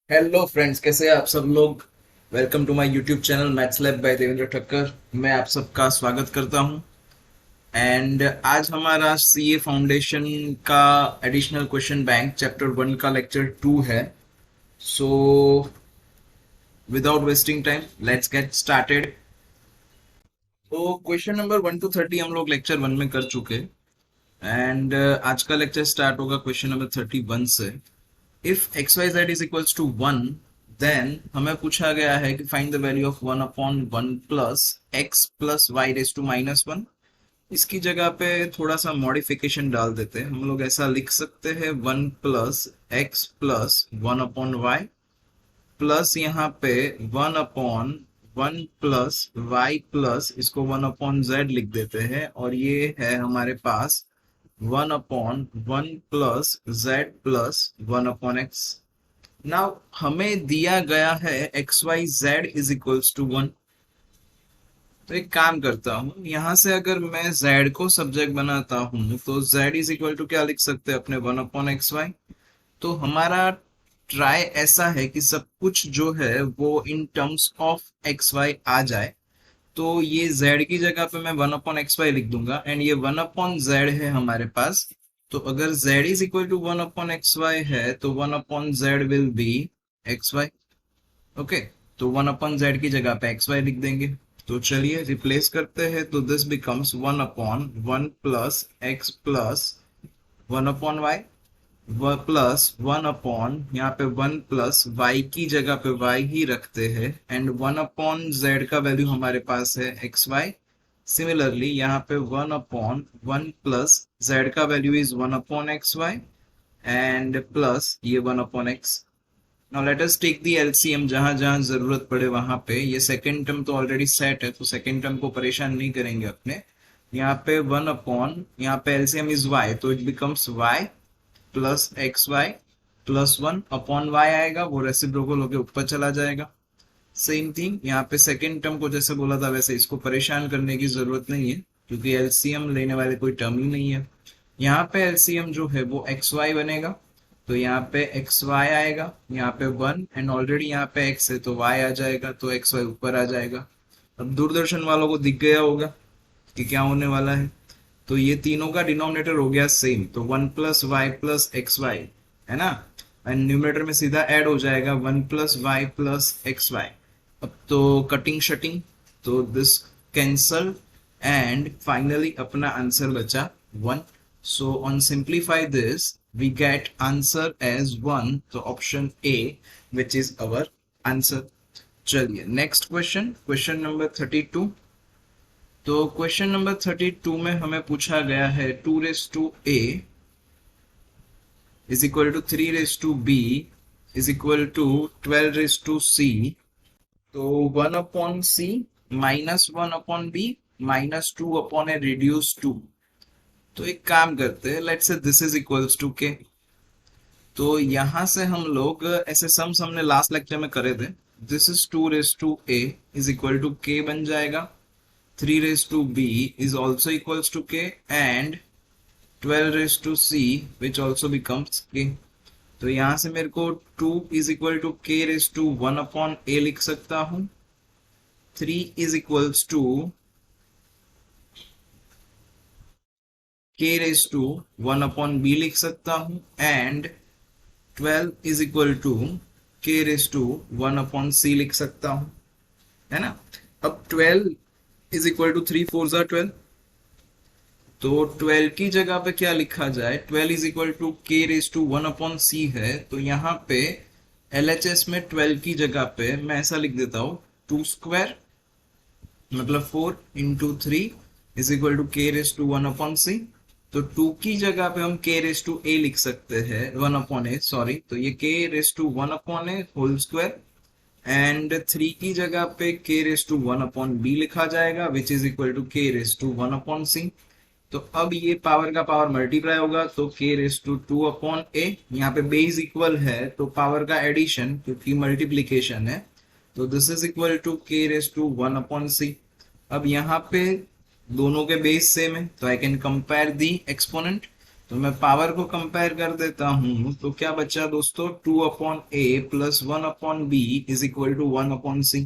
Hello friends, कैसे हैं आप सब लोग। Welcome to my YouTube channel maths lab by Devendra Thakkar. मैं आप सबका स्वागत करता हूं। एंड आज हमारा सीए फाउंडेशन का एडिशनल क्वेश्चन बैंक चैप्टर 1 का लेक्चर 2 है। So without wasting time let's get started. तो क्वेश्चन नंबर 1 to 30 हम लोग लेक्चर 1 में कर चुके। एंड आज का लेक्चर स्टार्ट होगा क्वेश्चन नंबर 31 से। If X Y Z is equals to 1, then हमें पूछा गया है कि find the value of 1 upon 1 plus X plus Y raise to minus 1। इसकी जगह पे थोड़ा सा मॉडिफिकेशन डाल देते हैं। हम लोग ऐसा लिख सकते हैं 1 plus X plus 1 upon Y plus यहाँ पे 1 अपॉन 1 प्लस वाई प्लस इसको 1 अपॉन जेड लिख देते हैं, और ये है हमारे पास 1 upon 1 plus Z plus 1 upon X. Now हमें दिया गया है X Y Z is equals to 1। तो एक काम करता हूं, यहां से अगर मैं जेड को सब्जेक्ट बनाता हूं तो जेड इज इक्वल टू क्या लिख सकते हैं अपने 1 अपॉन एक्स वाई। तो हमारा ट्राई ऐसा है कि सब कुछ जो है वो in terms of x y आ जाए। तो ये z की जगह पे मैं 1 अपॉन एक्स वाई लिख दूंगा, एंड ये 1 अपॉन जेड है हमारे पास। तो अगर z is equal to 1 upon X Y है तो 1 upon Z will be X Y. Okay, तो 1 अपॉन जेड की जगह पे एक्स वाई लिख देंगे। तो चलिए रिप्लेस करते हैं, तो this becomes 1 upon 1 plus X plus 1 upon Y plus 1 upon यहाँ पे 1 प्लस वाई की जगह पे वाई ही रखते हैं, एंड 1 अपॉन जेड का वैल्यू हमारे पास है एक्स वाई। सिमिलरली यहाँ पे 1 अपॉन 1 प्लस जेड का value is 1 upon X Y and plus ये 1 upon X. Now let us take the LCM, जहां जहां जरूरत पड़े वहां पे। ये सेकेंड टर्म तो ऑलरेडी सेट है, तो सेकेंड टर्म को परेशान नहीं करेंगे अपने। यहाँ पे 1 अपॉन यहाँ पे एलसीएम इज वाई, तो it becomes Y plus X Y plus 1 upon Y आएगा, वो रेसिप्रोकल होके ऊपर चला जाएगा। सेम थिंग यहाँ पे सेकेंड टर्म को जैसे बोला था वैसे इसको परेशान करने की जरूरत नहीं है, क्योंकि एलसीएम लेने वाले कोई टर्म ही नहीं है। यहाँ पे एलसीएम जो है वो एक्स वाई बनेगा, तो यहाँ पे एक्स वाई आएगा, यहाँ पे 1 एंड ऑलरेडी यहाँ पे एक्स है तो वाई आ जाएगा, तो एक्स वाई ऊपर आ जाएगा। अब दूरदर्शन वालों को दिख गया होगा कि क्या होने वाला है। तो ये तीनों का डिनोमिनेटर हो गया सेम, तो 1 plus Y plus X Y है ना, एंड न्यूमरेटर में सीधा ऐड हो जाएगा 1 plus Y plus X Y. अब तो कटिंग शटिंग, तो दिस कैंसल, एंड फाइनली अपना आंसर बचा 1। So on simplify this we get answer as 1, तो option A which is our answer. चलिए नेक्स्ट क्वेश्चन, क्वेश्चन नंबर 32। तो क्वेश्चन नंबर 32 में हमें पूछा गया है 2 raise to A is equal to 3 raise to b is equal to 12 raise to c. तो 1 upon c minus 1 upon B minus 2 upon a reduce 2। तो एक काम करते हैं, let's say this is equals to k. तो यहां से हम लोग ऐसे सम्स हमने लास्ट लेक्चर में करे थे। This is 2 raise to A is equal to K बन जाएगा, 3 raised to b is also equals to k, and 12 raised to c which also becomes k। तो यहां से मेरे को 2 is equal to k raised to 1 upon a लिख सकता हूं, 3 is equals to k raised to 1 upon b लिख सकता हूं, and 12 is equal to k raised to 1 upon c लिख सकता हूं, है ना। अब 12 is equal to 3 4s are 12, तो 12 की जगह पे क्या लिखा जाए, 12 इज इक्वल टू के रेज टू 1 अपॉन सी है, तो यहाँ पे एलएचएस में 12 की जगह पे मैं ऐसा लिख देता हूँ 2 स्क्वायर मतलब 4 इंटू 3 इज इक्वल टू के रेज टू 1 अपॉन सी। तो 2 की जगह पे हम के रेज टू ए लिख सकते हैं, 1 अपॉन ए सॉरी, तो ये K raise to 1 upon A whole square, and 3 की जगह पे के रेज टू 1 अपॉन बी लिखा जाएगा विच इज इक्वल टू के रेज टू 1 अपॉन सी। तो अब ये पावर का पावर मल्टीप्लाई होगा, तो k रेस टू 2 अपॉन ए, यहाँ पे बेस इक्वल है तो पावर का एडिशन क्योंकि मल्टीप्लीकेशन है, तो this is equal to k raise to 1 upon c. अब यहाँ पे दोनों के बेस सेम है तो I can compare the exponent. तो मैं पावर को कंपेयर कर देता हूं, तो क्या बचा दोस्तों, 2/a plus 1/b is equal to 1/c।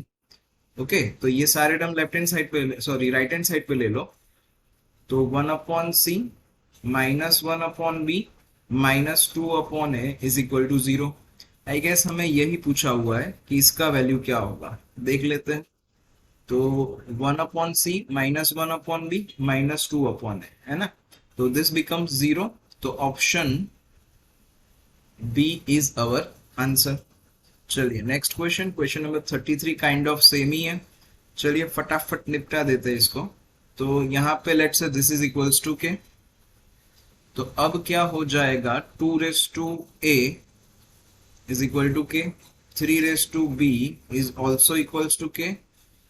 Okay, तो ये सारे टर्म लेफ्ट हैंड साइड पे, सॉरी राइट हैंड साइड पे ले लो। तो 1/c minus 1/b minus 2/a is equal to 0। I guess हमें यही पूछा हुआ है कि इसका वैल्यू क्या होगा, देख लेते हैं। तो 1/c minus 1/b minus 2/a है ना, तो दिस बिकम्स 0। तो option B is our answer. चलिए next question, question number 33 kind of same ही है। चलिए फटाफट निपटा देते हैं इसको। तो यहाँ पे let's say this is equals to k, तो अब क्या हो जाएगा, 2 raised to a is equal to k, 3 raised to b is also equals to k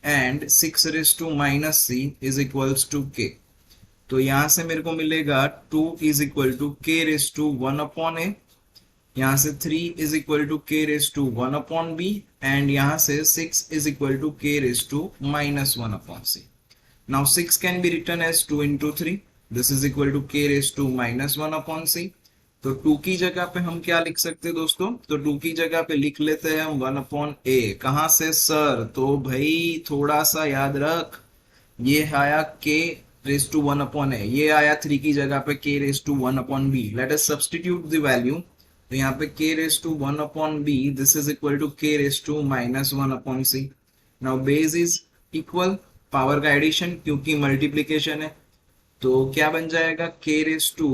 and 6 raised to minus c is equals to k। तो यहां से मेरे को मिलेगा 2 is equal to k raised to 1/a, यहाँ से 3 is equal to k raised to 1/b and यहाँ से 6 is equal to k raised to minus 1/c। Now 6 can be written as 2 into 3, this is equal to k raised to minus 1/c। तो 2 की जगह पे हम क्या लिख सकते हैं दोस्तों, तो 2 की जगह पे लिख लेते हैं हम 1/a। कहां से सर, तो भाई थोड़ा सा याद रख, ये आया k raised to 1/a, ये आया 3 की जगह पे k raised to 1/b। Let us substitute the value. तो यहाँ पे k raised to 1/b this is equal to k raised to minus 1/c। Now base is equal, power का addition क्योंकि मल्टीप्लीकेशन है, तो क्या बन जाएगा, k raised to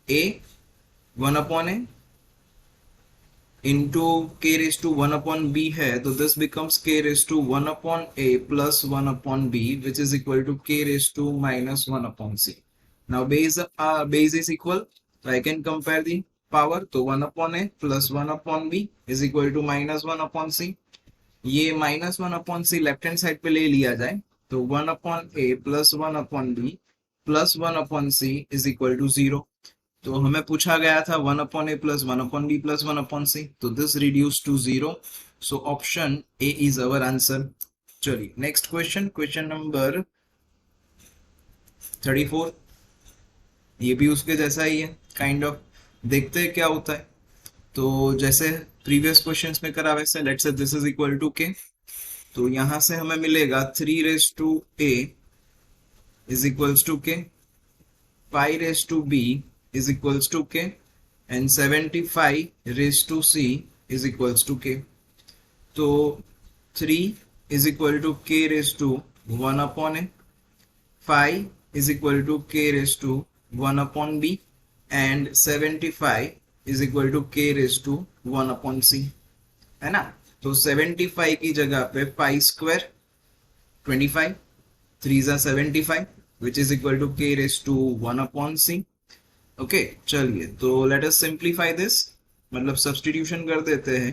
a 1/a into k raised to 1/b है, तो this becomes k raised to 1/a plus 1/b which is equal to k raised to minus 1/c। Now base is equal, so I can compare the power। तो 1/a plus 1/b is equal to minus 1/c। ये minus 1/c left hand side पे ले लिया जाए, तो 1/a plus 1/b plus 1/c is equal to 0। तो हमें पूछा गया था 1/a plus 1/b plus 1/c, तो this reduce to 0। So option A is our answer. चलिए नेक्स्ट क्वेश्चन, क्वेश्चन नंबर 34, ये भी उसके जैसा ही है काइंड ऑफ, देखते हैं क्या होता है। तो जैसे प्रीवियस क्वेश्चंस में करा वैसे let's say this is equal to k, तो यहां से हमें मिलेगा 3 raised to a is equals to k, 5 raised to b is equals to k and 75 raised to c is equals to k। तो 3 is equal to k raised to 1/a, 5 is equal to k raised to 1/b and 75 is equal to k raised to 1/c, है ना। तो 75 की जगह पे 5 square 25, 3 are 75 which is equal to k raised to 1/c। Okay चलिए, तो let us simplify this, मतलब substitution कर देते हैं।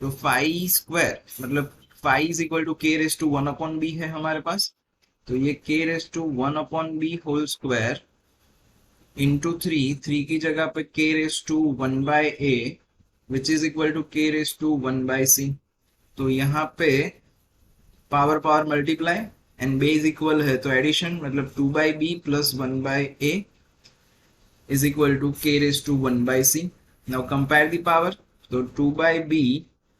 तो 5 स्क्वायर मतलब 5 is equal to k raise to 1/b है हमारे पास, तो ये k raise to 1/b whole square into 3 की जगह पे k raise to 1/a which is equal to k raise to 1/c। तो यहाँ पे power power multiply and base equal है, तो एडिशन मतलब 2/b plus 1/a is equal to k raised to 1/c। Now compare the power, so 2/b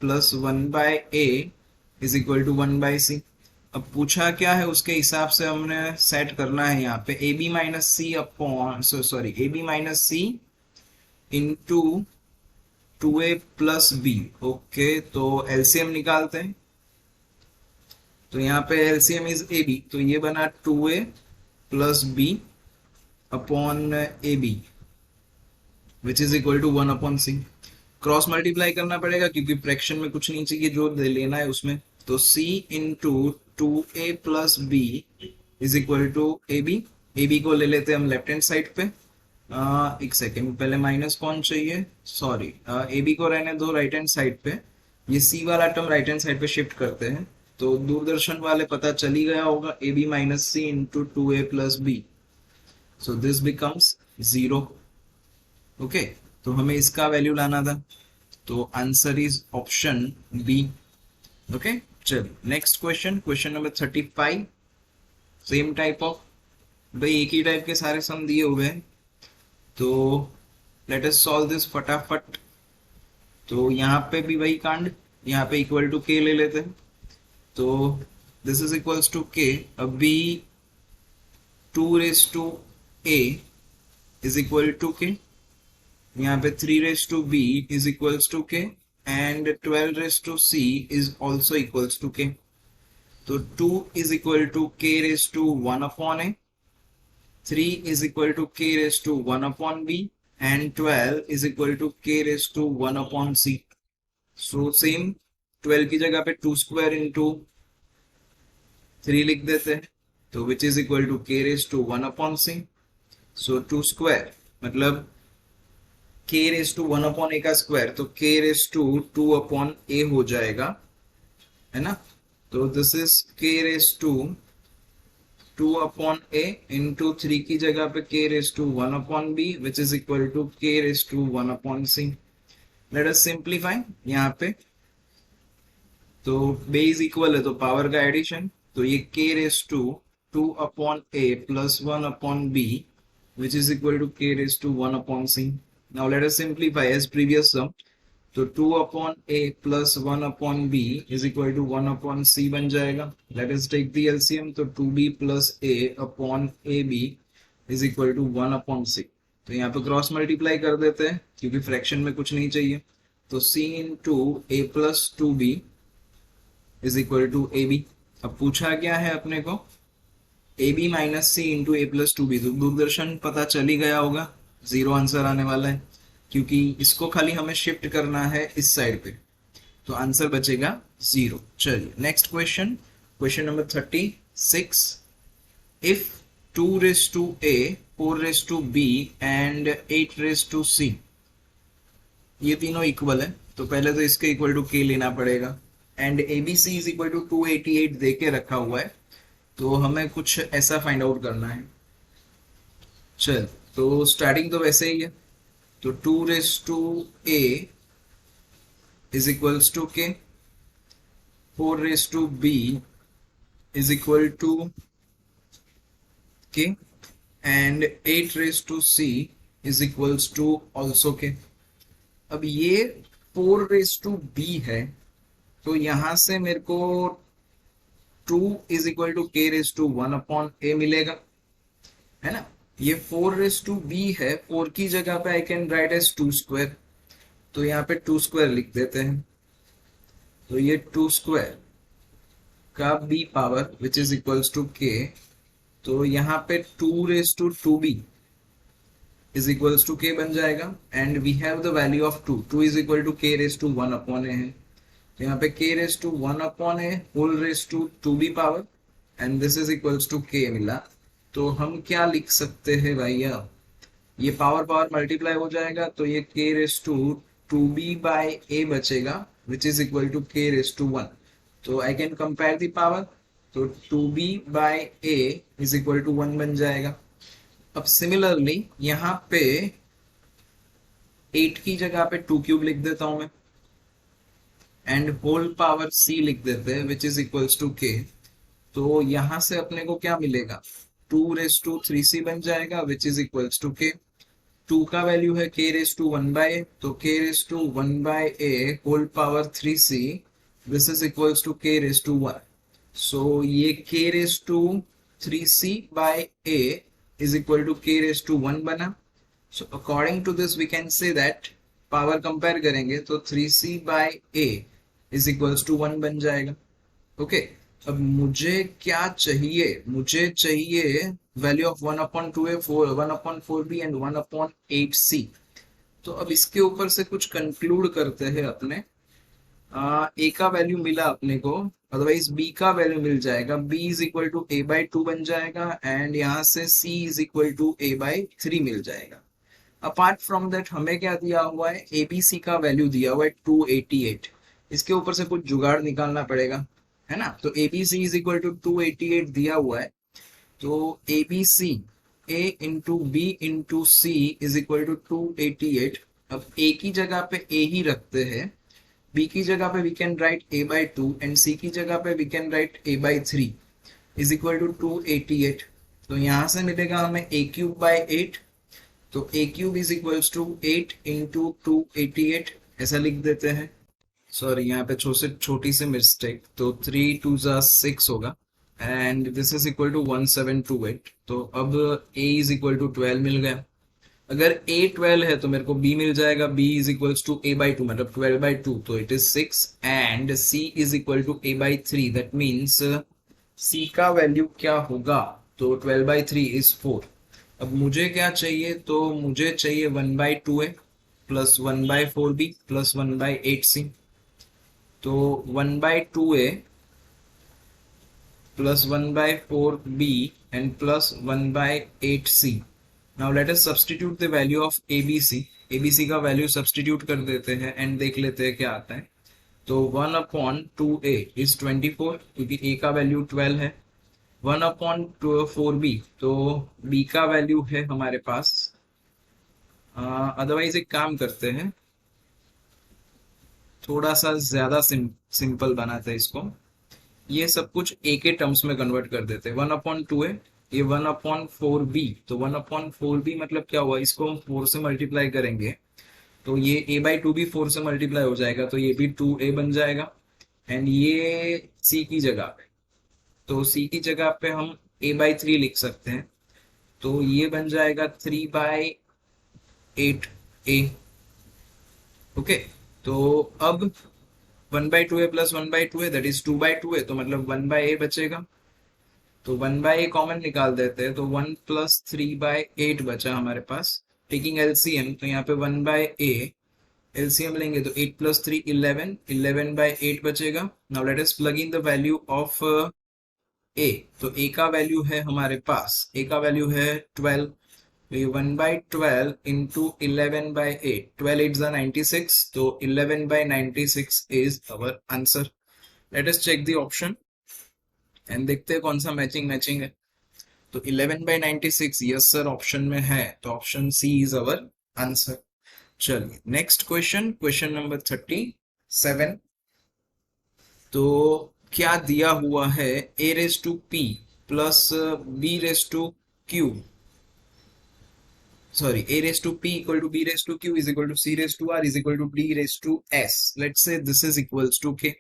plus 1/a is equal to 1/c। अब पूछा क्या है उसके हिसाब से हमने सेट करना है यहाँ पे ab minus c upon ab minus c into 2a plus b। Okay, तो एलसीएम निकालते हैं। तो यहाँ पे एलसीएम इज ab, तो ये बना 2a plus b upon A B which is equal to 1/c। Cross multiply करना पड़ेगा क्योंकि फ्रैक्शन में कुछ नहीं चाहिए, जो लेना है उसमें। तो c into 2a plus B is equal to A B को ले लेते हैं हम लेफ्ट हैंड साइड पे। एक सेकेंड, पहले माइनस कौन चाहिए, सॉरी ए बी को रहने दो राइट हैंड साइड पे, ये c वाला टर्म राइट हैंड साइड पे शिफ्ट करते हैं। तो दूरदर्शन वाले पता चल ही गया होगा, a b minus c into 2a plus b, so this becomes 0। Okay, तो हमें इसका वैल्यू लाना था, तो answer is option b. Okay चलिए next question, question number 35, same type of, भाई एक ही टाइप के सारे सम दिए हुए हैं। तो लेट अस सॉल्व दिस फटाफट। तो यहाँ पे भी वही कांड, यहाँ पे इक्वल टू के ले लेते हैं। तो दिस इज इक्वल्स टू के। अभी 2 raised to a is equal to k, यहाँ पे 3 raised to b is equals to k, and 12 raised to c is also equals to k. तो 2 is equal to k raised to 1 upon a, 3 is equal to k raised to 1 upon b, and 12 is equal to k raised to 1 upon c. So same 12 की जगह पे 2 square into 3 लिख देते हैं, तो which is equal to k raised to 1 upon c. So 2 square मतलब k raised to 1 upon a का square, तो k raised to 2 upon a हो जाएगा, है ना। तो this is k raised to 2 upon a into 3 की जगह पे k raised to 1 upon b, which is equal to k raised to 1 upon c. Let us simplify यहाँ पे। तो बेस इक्वल है तो पावर का एडिशन, तो ये k raised to 2 upon a plus 1 upon b, which is equal to k raised to 1 upon c. Now let us simplify as previous sum. तो 2 upon a plus 1 upon b is equal to 1 upon c बन जाएगा। Let us take the LCM, तो 2b plus a upon ab is equal to 1 upon c. तो यहाँ पे cross multiply कर देते हैं क्योंकि फ्रैक्शन में कुछ नहीं चाहिए। तो c into a plus 2b is equal to ab। अब पूछा क्या है अपने को, ab minus c into a plus 2b, तो दूरदर्शन पता चल ही गया होगा, जीरो आंसर आने वाला है क्योंकि इसको खाली हमें शिफ्ट करना है इस साइड पे, तो आंसर बचेगा 0। चलिए next question, question number 36। If 2 raised to a, 4 raised to b and 8 raised to c, ये तीनों इक्वल है, तो पहले तो इसके इक्वल टू k लेना पड़ेगा, and abc is equal to 288 दे के रखा हुआ है, तो हमें कुछ ऐसा फाइंड आउट करना है। चल तो स्टार्टिंग तो वैसे ही है, तो 2 raised to a is equals to k, 4 raised to b is equal to k, and 8 raised to c is equals to also k। अब ये 4 raised to b है, तो यहां से मेरे को 2 is equal to k raised to 1 upon a मिलेगा, है ना। ये 4 raised to b है, 4 की जगह पे I can write as 2 square, तो यहाँ पे 2 स्क्वायर लिख देते हैं। तो ये 2 स्क्वायर का b power which is equals to k, तो यहाँ पे 2 raised to 2b is equals to k बन जाएगा, and we have the value of 2 is equal to k raised to 1 upon a है, तो यहाँ पे k raised to 1 upon a whole raised to 2b power, and this is equals to k मिला। तो हम क्या लिख सकते हैं भैया, ये पावर पावर मल्टीप्लाई हो जाएगा, तो ये k raised to 2b by a बचेगा, which is equal to k raised to 1। तो I can compare the power, तो 2b by a is equal to 1 बन जाएगा। अब सिमिलरली यहाँ पे 8 की जगह पे 2 क्यूब लिख देता हूं मैं, एंड होल पावर c लिख देते हैं, which is equals to k। तो यहां से अपने को क्या मिलेगा, 2 raised to 3c बन जाएगा, which is equals to k। 2 का वैल्यू है k raised to 1 by a, तो k raised to 1 by a whole power 3c, this is equals to k raised to 1। So ये k raised to 3c by a is equal to k raised to 1 बना। So according to this we can say that, power compare करेंगे तो 3c by a is equals to 1 बन जाएगा। Okay अब मुझे क्या चाहिए, मुझे चाहिए value of 1 upon 2a, 1 upon 4b and 1 upon 8c। तो अब इसके ऊपर से कुछ कंक्लूड करते हैं अपने। a का वैल्यू मिला अपने को, अदरवाइज b का वैल्यू मिल जाएगा, b is equal to a by 2 बन जाएगा, एंड यहाँ से c is equal to a by 3 मिल जाएगा। अपार्ट फ्रॉम दैट हमें क्या दिया हुआ है, abc का वैल्यू दिया हुआ है 288, इसके ऊपर से कुछ जुगाड़ निकालना पड़ेगा, है ना। तो abc इज इक्वल टू 288 दिया हुआ है, तो abc a into b into c is equal to 288। अब a की जगह पे a ही रखते हैं, b की जगह पे we can write a by 2, and c की जगह पे we can write a by 3 is equal to 288। तो यहां से मिलेगा हमें a क्यूब बाई 8 तो a cube is equals to 8 into 288 ऐसा लिख देते हैं। सॉरी, यहाँ पे छोटी सी मिस्टेक, तो 3 टू जा 6 होगा and this is equal to 1728। तो अब a इज इक्वल टू 12 मिल गया। अगर a 12 है तो मेरे को b मिल जाएगा, b is equals to a by 2 मतलब 12/2, तो it is 6 and c is equal to a by 3, that means c का वैल्यू क्या होगा, तो 12/3 इज 4। अब मुझे क्या चाहिए, तो मुझे चाहिए 1/2a plus 1/4b plus 1/8c। तो 1/2a plus 1/4b and plus 1/8c. Now let us substitute the value of ABC. ABC का वैल्यू सब्सटीट्यूट कर देते हैं एंड देख लेते हैं क्या आता है। तो 1/2a इज 24 क्योंकि a का वैल्यू 12 है। 1/4b, तो b का वैल्यू है हमारे पास, अदरवाइज एक काम करते हैं, थोड़ा सा ज्यादा सिंपल बनाते हैं इसको, ये सब कुछ ए के टर्म्स में कन्वर्ट कर देते हैं। 1/2 है, ये 1/4b, तो 1/4b मतलब क्या हुआ, इसको हम 4 से मल्टीप्लाई करेंगे तो ये a/2 भी 4 से मल्टीप्लाई हो जाएगा, तो ये भी 2a बन जाएगा एंड ये c की जगह पे, तो c की जगह पे हम a/3 लिख सकते हैं, तो ये बन जाएगा 3/8a। ओके, तो अब 1/2a plus 1/2a that is 2/2a, तो मतलब 1/a बचेगा, तो 1/a कॉमन निकाल देते हैं, तो 1 प्लस 3/8 बचा हमारे पास। टेकिंग एलसीएम, तो यहाँ पे 1/a एलसीएम लेंगे तो 8 प्लस 3 11, 11/8 बचेगा। Now let us plug in the value of a, तो a का वैल्यू है हमारे पास, a का वैल्यू है 12, तो ये 1/12 इंटू 11/8, 12 8 96, तो 11/96 is our answer. Let us check the option and देखते हैं कौन सा मैचिंग है। तो 11/96 यस सर ऑप्शन में है, तो option C is our answer. चलिए नेक्स्ट क्वेश्चन, क्वेश्चन नंबर 37। तो क्या दिया हुआ है, a raise to p plus b raise to q, sorry, a raised to p equal to b raised to q is equal to c raised to r is equal to d raised to s. Let's say this is equals to k,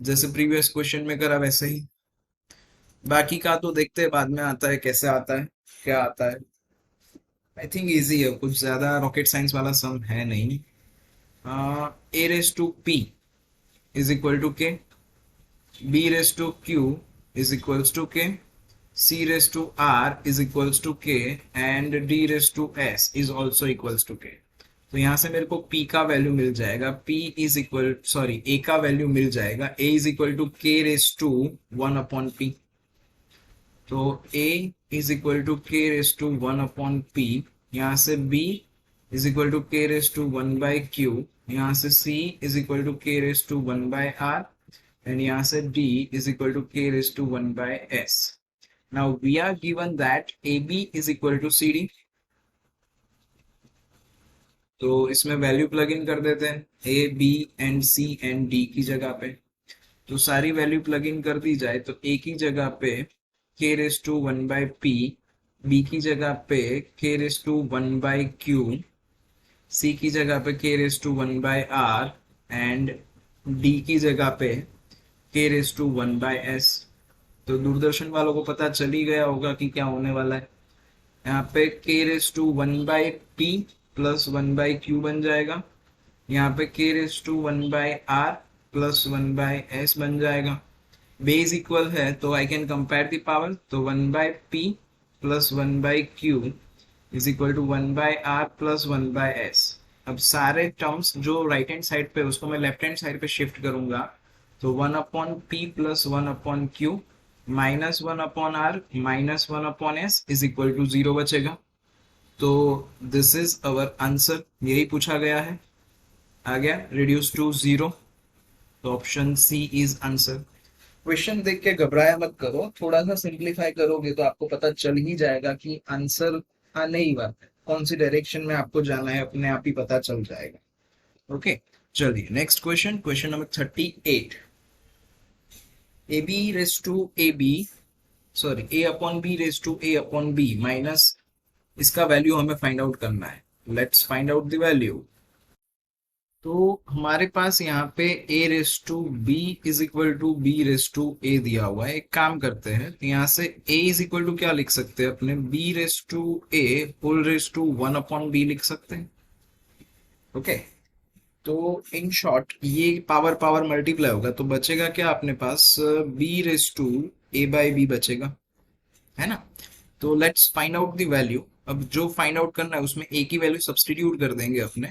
जैसे previous question में करा वैसे ही। बाकी का तो देखते हैं बाद में आता है, कैसे आता है, क्या आता है। आई थिंक इजी है, कुछ ज्यादा रॉकेट साइंस वाला सम है नहीं। a raised to p is equal to k, b raised to q is equals to k, c raised to r is equals to k and d raised to s is also equals to k। तो यहां से मेरे को p का value मिल जाएगा, p is equal, sorry, a का value मिल जाएगा, a is equal to k raise to 1/p। तो a is equal to k raise to 1/p, यहाँ से b is equal to k raise to 1/q, यहाँ से c is equal to k raise to 1/r and यहाँ से d is equal to k raise to 1/s। Now we are given that AB is equal to CD, तो इसमें value plug in कर देते हैं A, B and C and D की जगह पे। तो सारी वैल्यू प्लग इन कर दी जाए तो A की जगह पे k raise to 1/p, B की जगह पे k raise to 1/q, C की जगह पे k raise to 1/r and D की जगह पे k रेस टू 1/s। तो दूरदर्शन वालों को पता चल ही गया होगा कि क्या होने वाला है। यहाँ पे k raise to 1/p plus 1/q बन जाएगा, यहाँ पे k raise to 1/r plus 1/s बन जाएगा। बेस इक्वल है तो I can compare the power, तो 1/p plus 1/q is equal to 1/r plus 1/s। अब सारे टर्म्स जो राइट हैंड साइड पे उसको मैं लेफ्ट हैंड साइड पे शिफ्ट करूंगा, तो 1/p plus 1/q minus 1/r minus 1/s is equal to 0 बचेगा। तो दिस इज अवर आंसर, यही पूछा गया है, आ गया रिड्यूस टू 0, तो option C is answer. Question देख के घबराया मत करो, थोड़ा सा सिंप्लीफाई करोगे तो आपको पता चल ही जाएगा कि आंसर आने ही वाला है, कौन सी डायरेक्शन में आपको जाना है अपने आप ही पता चल जाएगा। ओके, चलिए next question, question number 38। ab raised to ab, sorry, a upon b raised to a upon b minus इसका वैल्यू हमें फाइंड आउट करना है। Let's find out the value. तो हमारे पास यहाँ पे a raise to b is equal to B raise to a दिया हुआ है। एक काम करते हैं, तो यहाँ से a इज इक्वल टू क्या लिख सकते हैं अपने, b raise to A whole raise to 1/b लिख सकते हैं। ओके, तो इन शॉर्ट ये पावर पावर मल्टीप्लाई होगा तो बचेगा क्या अपने पास, b raise to a by B बचेगा, है ना। तो let's find out the value. अब जो फाइंड आउट करना है उसमें a की वैल्यू सब्सटीट्यूट कर देंगे अपने।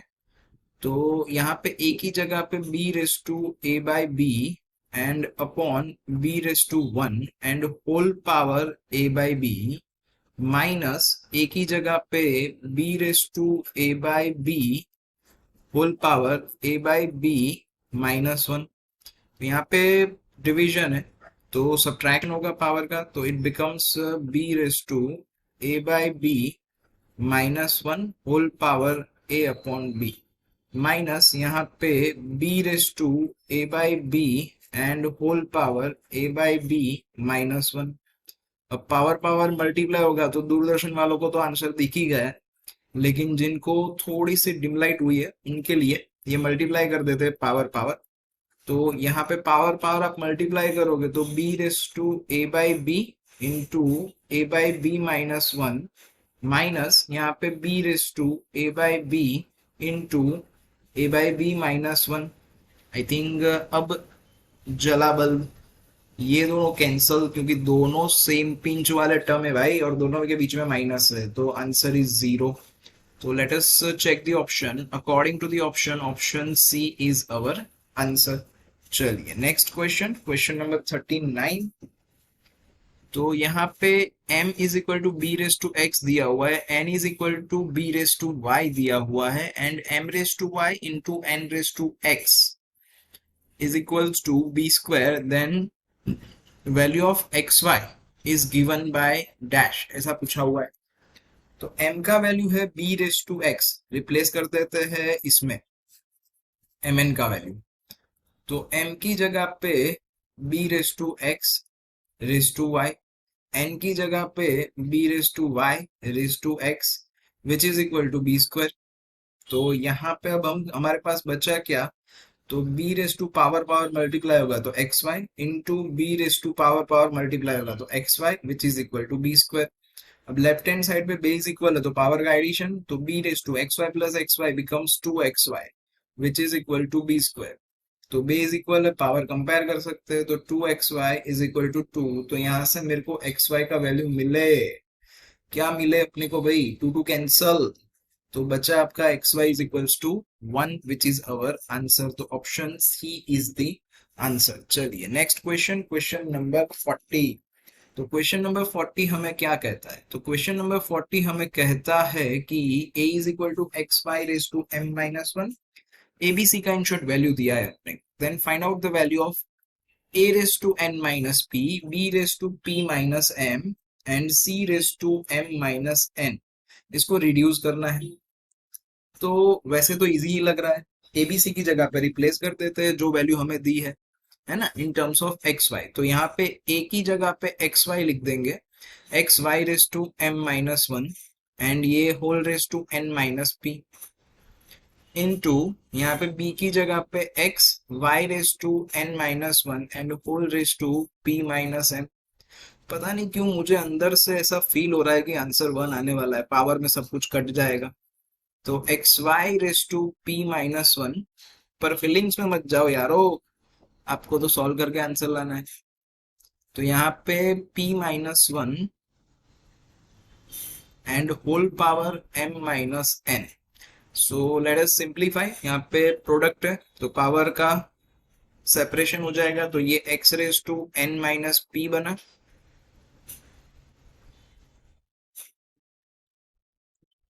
तो यहाँ पे a की जगह पे b raise to a by B and upon b raise to 1 and whole power a by B minus a की जगह पे b raise to a by B whole power a by B -1। यहाँ पे division है तो subtraction होगा power का, तो it becomes b raise to a by B -1 whole power a upon B minus यहाँ पे b raise to a by B and whole power a by B -1। अब पावर पावर मल्टीप्लाई होगा तो दूरदर्शन वालों को तो आंसर दिख ही गया है, लेकिन जिनको थोड़ी सी डिम लाइट हुई है उनके लिए ये मल्टीप्लाई कर देते हैं पावर पावर। तो यहाँ पे पावर पावर आप मल्टीप्लाई करोगे तो b raise to a by B into a by B -1 minus यहाँ पे b raise to a by B into a by B -1। I think अब जला बल्ब, ये दोनों कैंसल क्योंकि दोनों सेम पिंच वाले टर्म है भाई और दोनों के बीच में माइनस है, तो आंसर इज 0। तो let us check the option. According to the option, option C is our answer. चलिए नेक्स्ट क्वेश्चन, क्वेश्चन नंबर 39। तो यहाँ पे m is equal to B raise to X दिया हुआ है, n is equal to B raise to Y दिया हुआ है and m raise to Y into n raise to X is equals to B square, then value of x Y is given by dash, ऐसा पूछा हुआ है। तो m का value है b raise to X, replace कर देते हैं इसमें mn का वैल्यू। तो m की जगह पे b raise to X raise to Y, n की जगह पे b raise to Y raise to X which is equal to B square. तो यहाँ पे अब हम हमारे पास बचा क्या, तो b raise to power power multiply होगा तो X Y into B raise to power power multiply होगा तो X Y which is equal to B square. अब लेफ्ट हैंड साइड पे बेस इक्वल है तो पावर का एडिशन, तो b raise to x Y plus X Y becomes 2xy which is equal to B square. तो base equal है, power compare कर सकते हैं, तो 2xy इज इक्वल टू 2। तो यहाँ से मेरे को xy का वैल्यू मिले, क्या मिले अपने को भाई, 2 कैंसल, तो बचा आपका xy is equals to 1 which is our answer. तो option C is the answer. चलिए नेक्स्ट क्वेश्चन, क्वेश्चन नंबर 40। तो क्वेश्चन नंबर 40 हमें क्या कहता है, तो क्वेश्चन नंबर 40 हमें कहता है कि a is equal to x Y raise to m-1, abc का इन शॉर्ट वैल्यू दिया है अपने, then find out the value of a raise to n minus p, b raise to p minus m and c raise to m minus n। इसको reduce करना है, तो वैसे तो इजी ही लग रहा है, एबीसी की जगह पे रिप्लेस कर देते हैं जो वैल्यू हमें दी है ना, in terms of x Y. तो यहाँ पे a की जगह पे एक्स वाई लिख देंगे, x Y raise to m-1 and ये whole raise to n minus p into यहाँ पे b की जगह पे x y raise to n-1 and whole raise to p minus n। पता नहीं क्यों मुझे अंदर से ऐसा फील हो रहा है कि आंसर 1 आने वाला है, पावर में सब कुछ कट जाएगा। तो X Y raise to p -1, पर फीलिंग्स में मत जाओ यारो, आपको तो सॉल्व करके आंसर लाना है। तो यहाँ पे p-1 and whole power m-n। So let us simplify, यहाँ पे प्रोडक्ट है तो पावर का सेपरेशन हो जाएगा, तो ये x raise to n minus p बना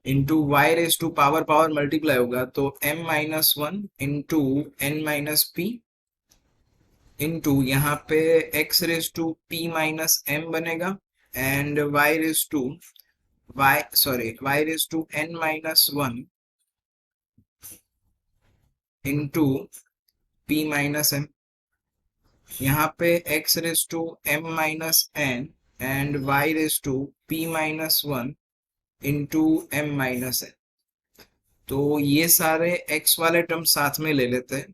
into y raise to power power multiply होगा तो m-1 into n minus p into यहाँ पे x raise to p minus m बनेगा and y raise to y raise to n minus 1 into p minus m। यहाँ पे x raise to m minus n and y raise to p minus 1 into M minus N. तो ये सारे x वाले term साथ में ले लेते हैं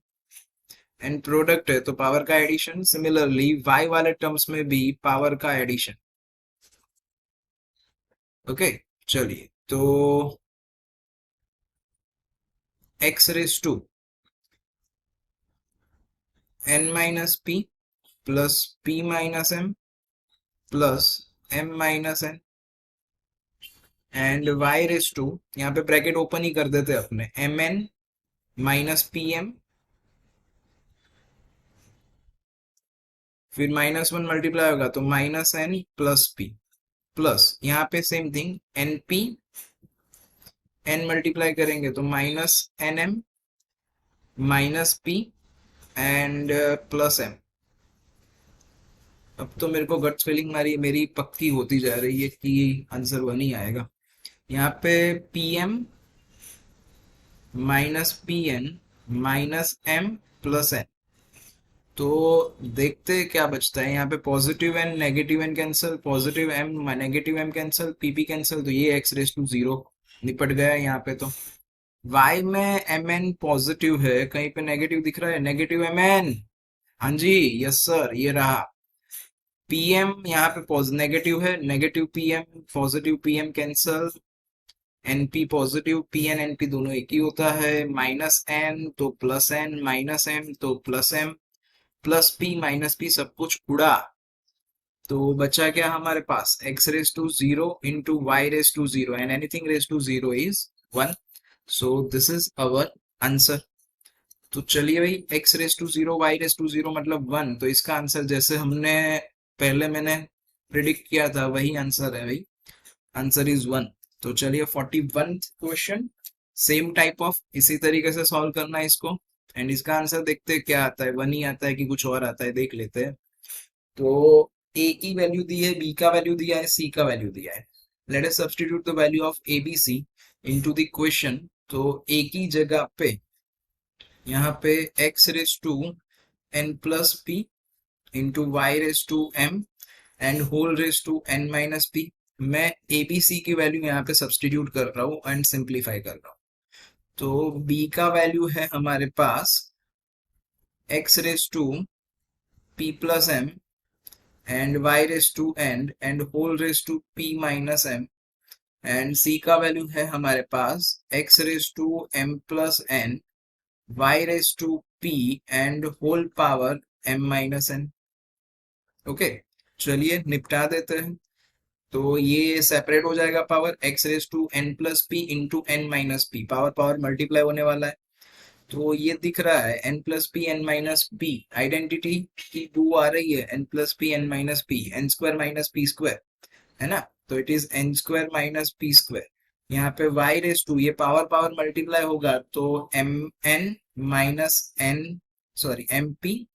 एंड प्रोडक्ट है तो पावर का एडिशन। सिमिलरली y वाले टर्म्स में भी पावर का एडिशन। ओके, चलिए तो x raise to n minus P plus p minus m plus m minus n and y raise to, यहाँ पे ब्रैकेट ओपन ही कर देते अपने, mn माइनस पी एम, फिर माइनस वन मल्टीप्लाई होगा तो minus N plus P, plus यहाँ पे same thing N P, N multiply करेंगे तो minus n M minus P and plus M. अब तो मेरे को गट फीलिंग मेरी पक्की होती जा रही है कि आंसर वन ही आएगा। यहाँ पे P M minus P N minus M plus N. तो देखते हैं क्या बचता है। यहाँ पे positive N negative N cancel, positive M negative M cancel, PP cancel, तो ये एक्स रेस टू जीरो निपट गया है यहाँ पे। तो y में एम एन पॉजिटिव है, कहीं पे नेगेटिव दिख रहा है, नेगेटिव एम एन, हाँ जी यस सर ये रहा। pm यहाँ पे नेगेटिव है, negative pm positive pm cancel, np positive pn np दोनों एक ही होता है, माइनस n तो प्लस n, माइनस m तो plus m plus p minus p सब कुछ उड़ा। तो बचा क्या हमारे पास, x raise to zero into Y raise to zero and anything raise to zero is one. So this is our answer. तो चलिए भाई, x raise to zero Y raise to zero मतलब वन, तो इसका आंसर जैसे हमने पहले मैंने प्रिडिक्ट किया था वही आंसर है भाई, आंसर इज वन। तो चलिए 41 क्वेश्चन सेम टाइप ऑफ इसी तरीके से सॉल्व करना है इसको एंड इसका आंसर देखते हैं क्या आता है, वन ही आता है कि कुछ और आता है देख लेते हैं। तो ए की वैल्यू दी है, बी का वैल्यू दिया है, सी का वैल्यू दिया है। Let us substitute the value of A B C into the question. तो ए की जगह पे यहाँ पे x raise to n plus P into Y raise to m and whole raise to n minus P. मैं A B सी की value यहाँ पे सब्स्टिट्यूट कर रहा हूँ एंड सिंप्लीफाई कर रहा हूँ। तो b का वैल्यू है हमारे पास x raise to p plus m and y raised to n and whole raised to p minus m and c का वैल्यू है हमारे पास x raised to m plus n y raised to p and whole power m minus n। Okay, चलिए निपटा देते हैं। तो ये सेपरेट हो जाएगा power, x raised to n plus p into n minus p, power power multiply होने वाला है। तो ये दिख रहा है n plus P N minus P, identity की टू आ रही है, n plus P N minus P, N square minus P square है ना, तो it is N square minus P square. यहाँ पे y रेस टू, ये पावर पावर मल्टीप्लाई होगा तो M N minus N, sorry M P.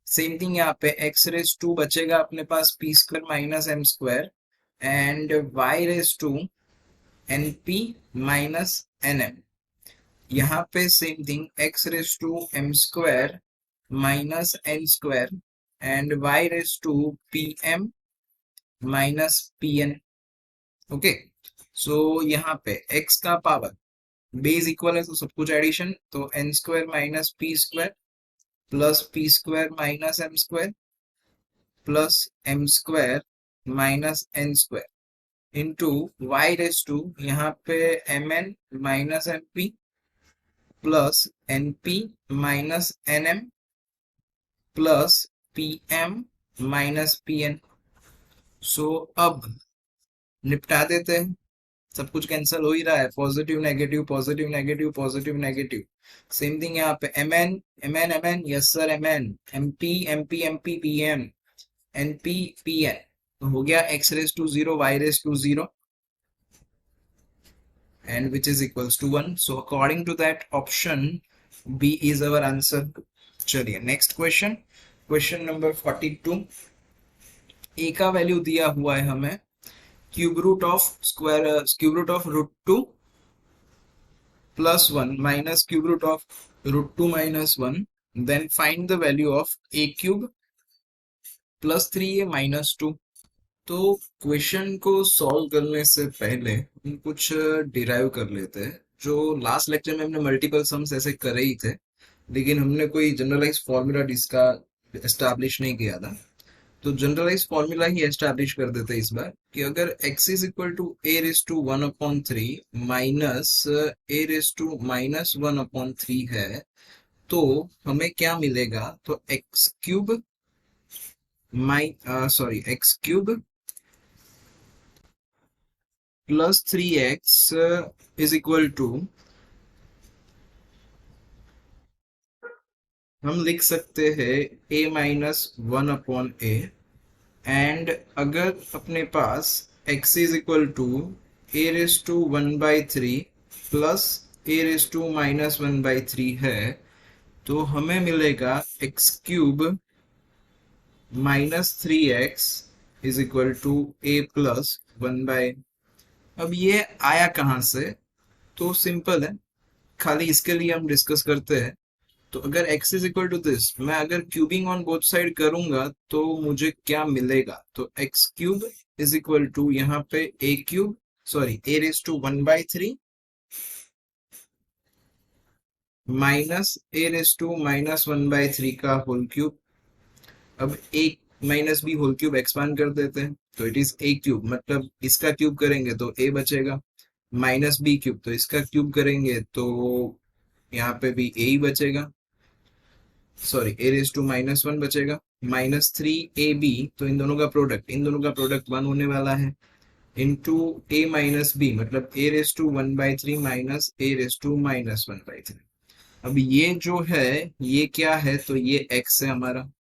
Same thing यहाँ पे x रेस टू बचेगा अपने पास p square minus m square and y raise to n p minus n m. यहाँ पे same thing x raise to m square minus n square and y raise to p M minus P n. Okay, so यहाँ पे x का power base equal है तो सब कुछ addition, तो n square minus P square plus p square minus m square plus m square minus n square into Y raise to यहाँ पे m N minus m p plus n p minus n m plus p M minus P n. So अब निपटा देते हैं, सब कुछ cancel हो ही रहा है, positive negative positive negative positive negative. Same thing यहाँ पे m n m n m n, yes sir m n, m p m p m p p m n p p n. तो हो गया x raise to zero Y raise to zero and which is equals to 1. So according to that option B is our answer. चलिए next question, question number 42। a का value दिया हुआ है हमें cube root of square, cube root of root two plus one minus cube root of root two minus one, then find the value of a cube plus three a minus two. तो question को solve करने से पहले हम कुछ derive कर लेते हैं। जो लास्ट लेक्चर में हमने मल्टीपल सम्स ऐसे करे ही थे, लेकिन हमने कोई जनरलाइज फॉर्मूला इसका एस्टैब्लिश नहीं किया था। तो जनरलाइज फॉर्मूला ही एस्टैब्लिश कर देते हैं इस बार कि अगर x is equal to a raise to 1/3 minus a raise to -1/3 है, तो हमें क्या मिलेगा? तो x³ plus 3x is equal to, हम लिख सकते हैं a-1/a। एंड अगर अपने पास x is equal to a raise to 1/3 plus a raise to -1/3 है, तो हमें मिलेगा x³ -3x is equal to a plus 1/। अब ये आया कहाँ से? तो सिंपल है, खाली इसके लिए हम डिस्कस करते हैं। तो अगर x is equal to this, मैं अगर क्यूबिंग ऑन बोथ साइड करूंगा तो मुझे क्या मिलेगा? तो x³ इज इक्वल टू यहाँ पे a raise to 1/3 minus a raise to -1/3 का होल क्यूब। अब a minus b whole cube expand कर देते हैं, तो इट इज a³, मतलब इसका क्यूब करेंगे तो a बचेगा, माइनस b³ तो इसका क्यूब करेंगे तो यहाँ पे भी a ही बचेगा, सॉरी ए रेस टू -1 बचेगा, -3ab, तो इन दोनों का प्रोडक्ट 1 होने वाला है, इंटू a माइनस बी, मतलब a raise to 1/3 minus a raise to -1/3। अब ये जो है ये क्या है? तो ये x है हमारा,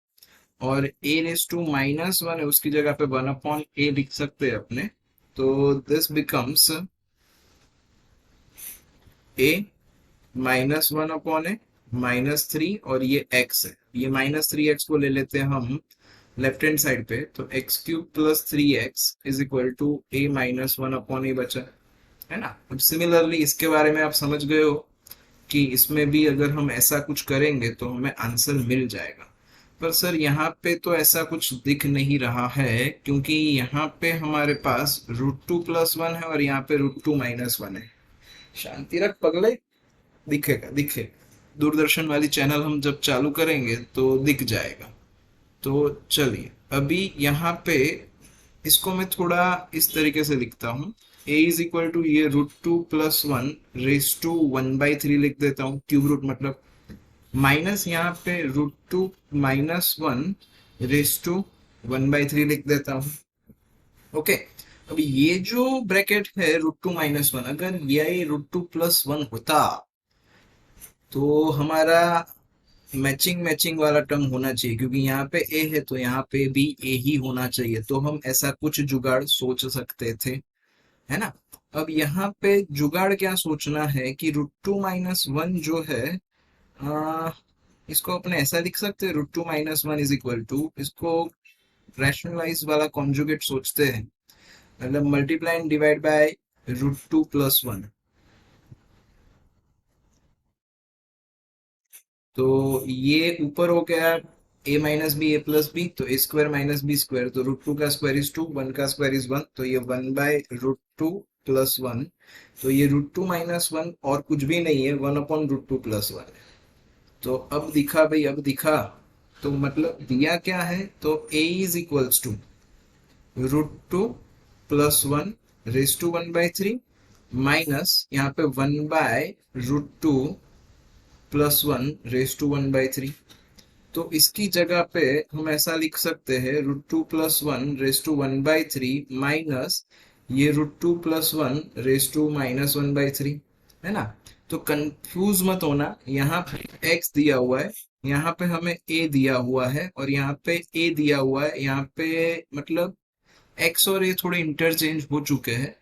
और a रेस टू -1 है, उसकी जगह पे 1/a लिख सकते हैं अपने। तो दिस बिकम्स a -1/a -3, और ये x है, ये -3x को ले लेते हैं हम लेफ्ट हैंड साइड पे, तो x³ plus 3x is equal to a -1/a बचा, है ना। अब सिमिलरली इसके बारे में आप समझ गए हो कि इसमें भी अगर हम ऐसा कुछ करेंगे तो हमें आंसर मिल जाएगा। पर सर यहाँ पे तो ऐसा कुछ दिख नहीं रहा है, क्योंकि यहाँ पे हमारे पास √2 + 1 है और यहाँ पे √2 - 1 है। शांति रख पगले, दिखेगा दिखेगा, दूरदर्शन वाली चैनल हम जब चालू करेंगे तो दिख जाएगा। तो चलिए अभी यहाँ पे इसको मैं थोड़ा इस तरीके से लिखता हूँ, a इज इक्वल टू ये √2 + 1 रेस टू 1/3 लिख देता हूँ, क्यूब रूट मतलब, माइनस यहाँ पे √2 - 1 रेस टू 1/3 लिख देता हूँ। ओके, अब ये जो ब्रैकेट है √2 - 1, अगर ये √2 + 1 होता तो हमारा मैचिंग मैचिंग वाला टर्म होना चाहिए, क्योंकि यहाँ पे ए है तो यहाँ पे भी ए ही होना चाहिए, तो हम ऐसा कुछ जुगाड़ सोच सकते थे, है ना। अब यहाँ पे जुगाड़ क्या सोचना है कि √2 - 1 जो है, आ, इसको अपने ऐसा लिख सकते हैं, √2 - 1 इज इक्वल टू, इसको रैशनलाइज वाला कॉन्जुगेट सोचते हैं, मतलब मल्टीप्लाई एंड डिवाइड बाय √2 + 1। तो ये ऊपर हो गया a minus b a plus b, तो a² - b², तो √2 का स्क्वायर इज 2, 1 का स्क्वायर इज 1, तो ये 1/√2 + 1, तो ये √2 - 1 और कुछ भी नहीं है, 1/√2 + 1 है। तो अब दिखा भाई, अब दिखा, तो मतलब दिया क्या है? तो a is equals to √2 + 1 raise to 1/3 minus यहाँ पे 1/√2 + 1 रेस टू 1/3। तो इसकी जगह पे हम ऐसा लिख सकते हैं, √2 + 1 रेस टू 1/3 माइनस ये √2 + 1 रेस टू -1/3, है ना। तो कंफ्यूज मत होना, यहाँ पे x दिया हुआ है, यहाँ पे हमें a दिया हुआ है, और यहाँ पे a दिया हुआ है, यहाँ पे मतलब x और a थोड़े इंटरचेंज हो चुके हैं,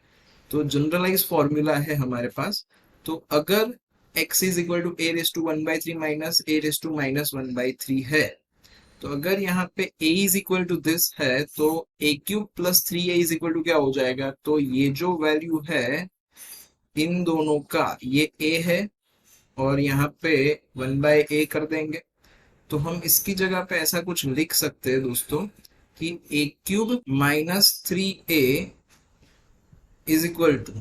तो जनरलाइज फॉर्मूला है हमारे पास। तो अगर x is equal to a raise to 1/3 minus a raise to -1/3 है, तो अगर यहाँ पे a is equal to this है, तो a³ + 3a is equal to क्या हो जाएगा? तो ये जो वैल्यू है इन दोनों का, ये a है और यहाँ पे 1/a कर देंगे। तो हम इसकी जगह पे ऐसा कुछ लिख सकते हैं दोस्तों कि a cube minus 3a is equal to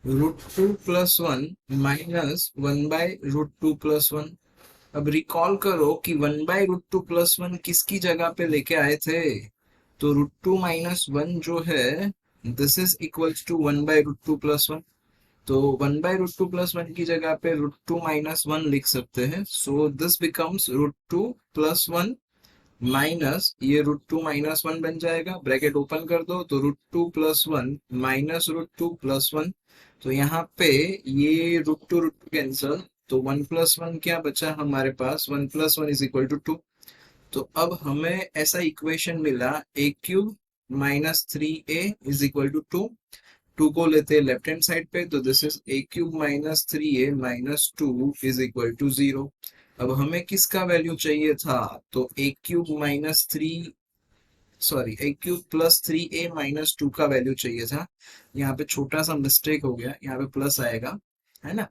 √2 + 1 minus 1/√2 + 1। अब रिकॉल करो कि 1/√2 + 1 किसकी जगह पे लेके आए थे। तो √2 - 1 जो है दिस इज इक्वल्स टू 1/√2 + 1। तो 1/√2 + 1 की जगह पे √2 - 1 लिख सकते हैं। सो दिस बिकम्स √2 + 1 माइनस ये √2 - 1 बन जाएगा। ब्रैकेट ओपन कर दो तो √2 + 1 माइनस √2 + 1। तो यहाँ पे ये √2 कैंसल, तो 1 + 1 क्या बचा हमारे पास, 1 + 1 इज इक्वल टू 2। तो अब हमें ऐसा इक्वेशन मिला a cube minus 3a is equal to 2। 2 को लेते हैं लेफ्ट हैंड साइड पे, तो this is a cube minus 3a minus 2 is equal to 0। अब हमें किसका वैल्यू चाहिए था, तो a cube minus 3 sorry a cube plus 3a minus 2 का वैल्यू चाहिए था। यहाँ पे छोटा सा मिस्टेक हो गया, यहाँ पे प्लस आएगा, है ना।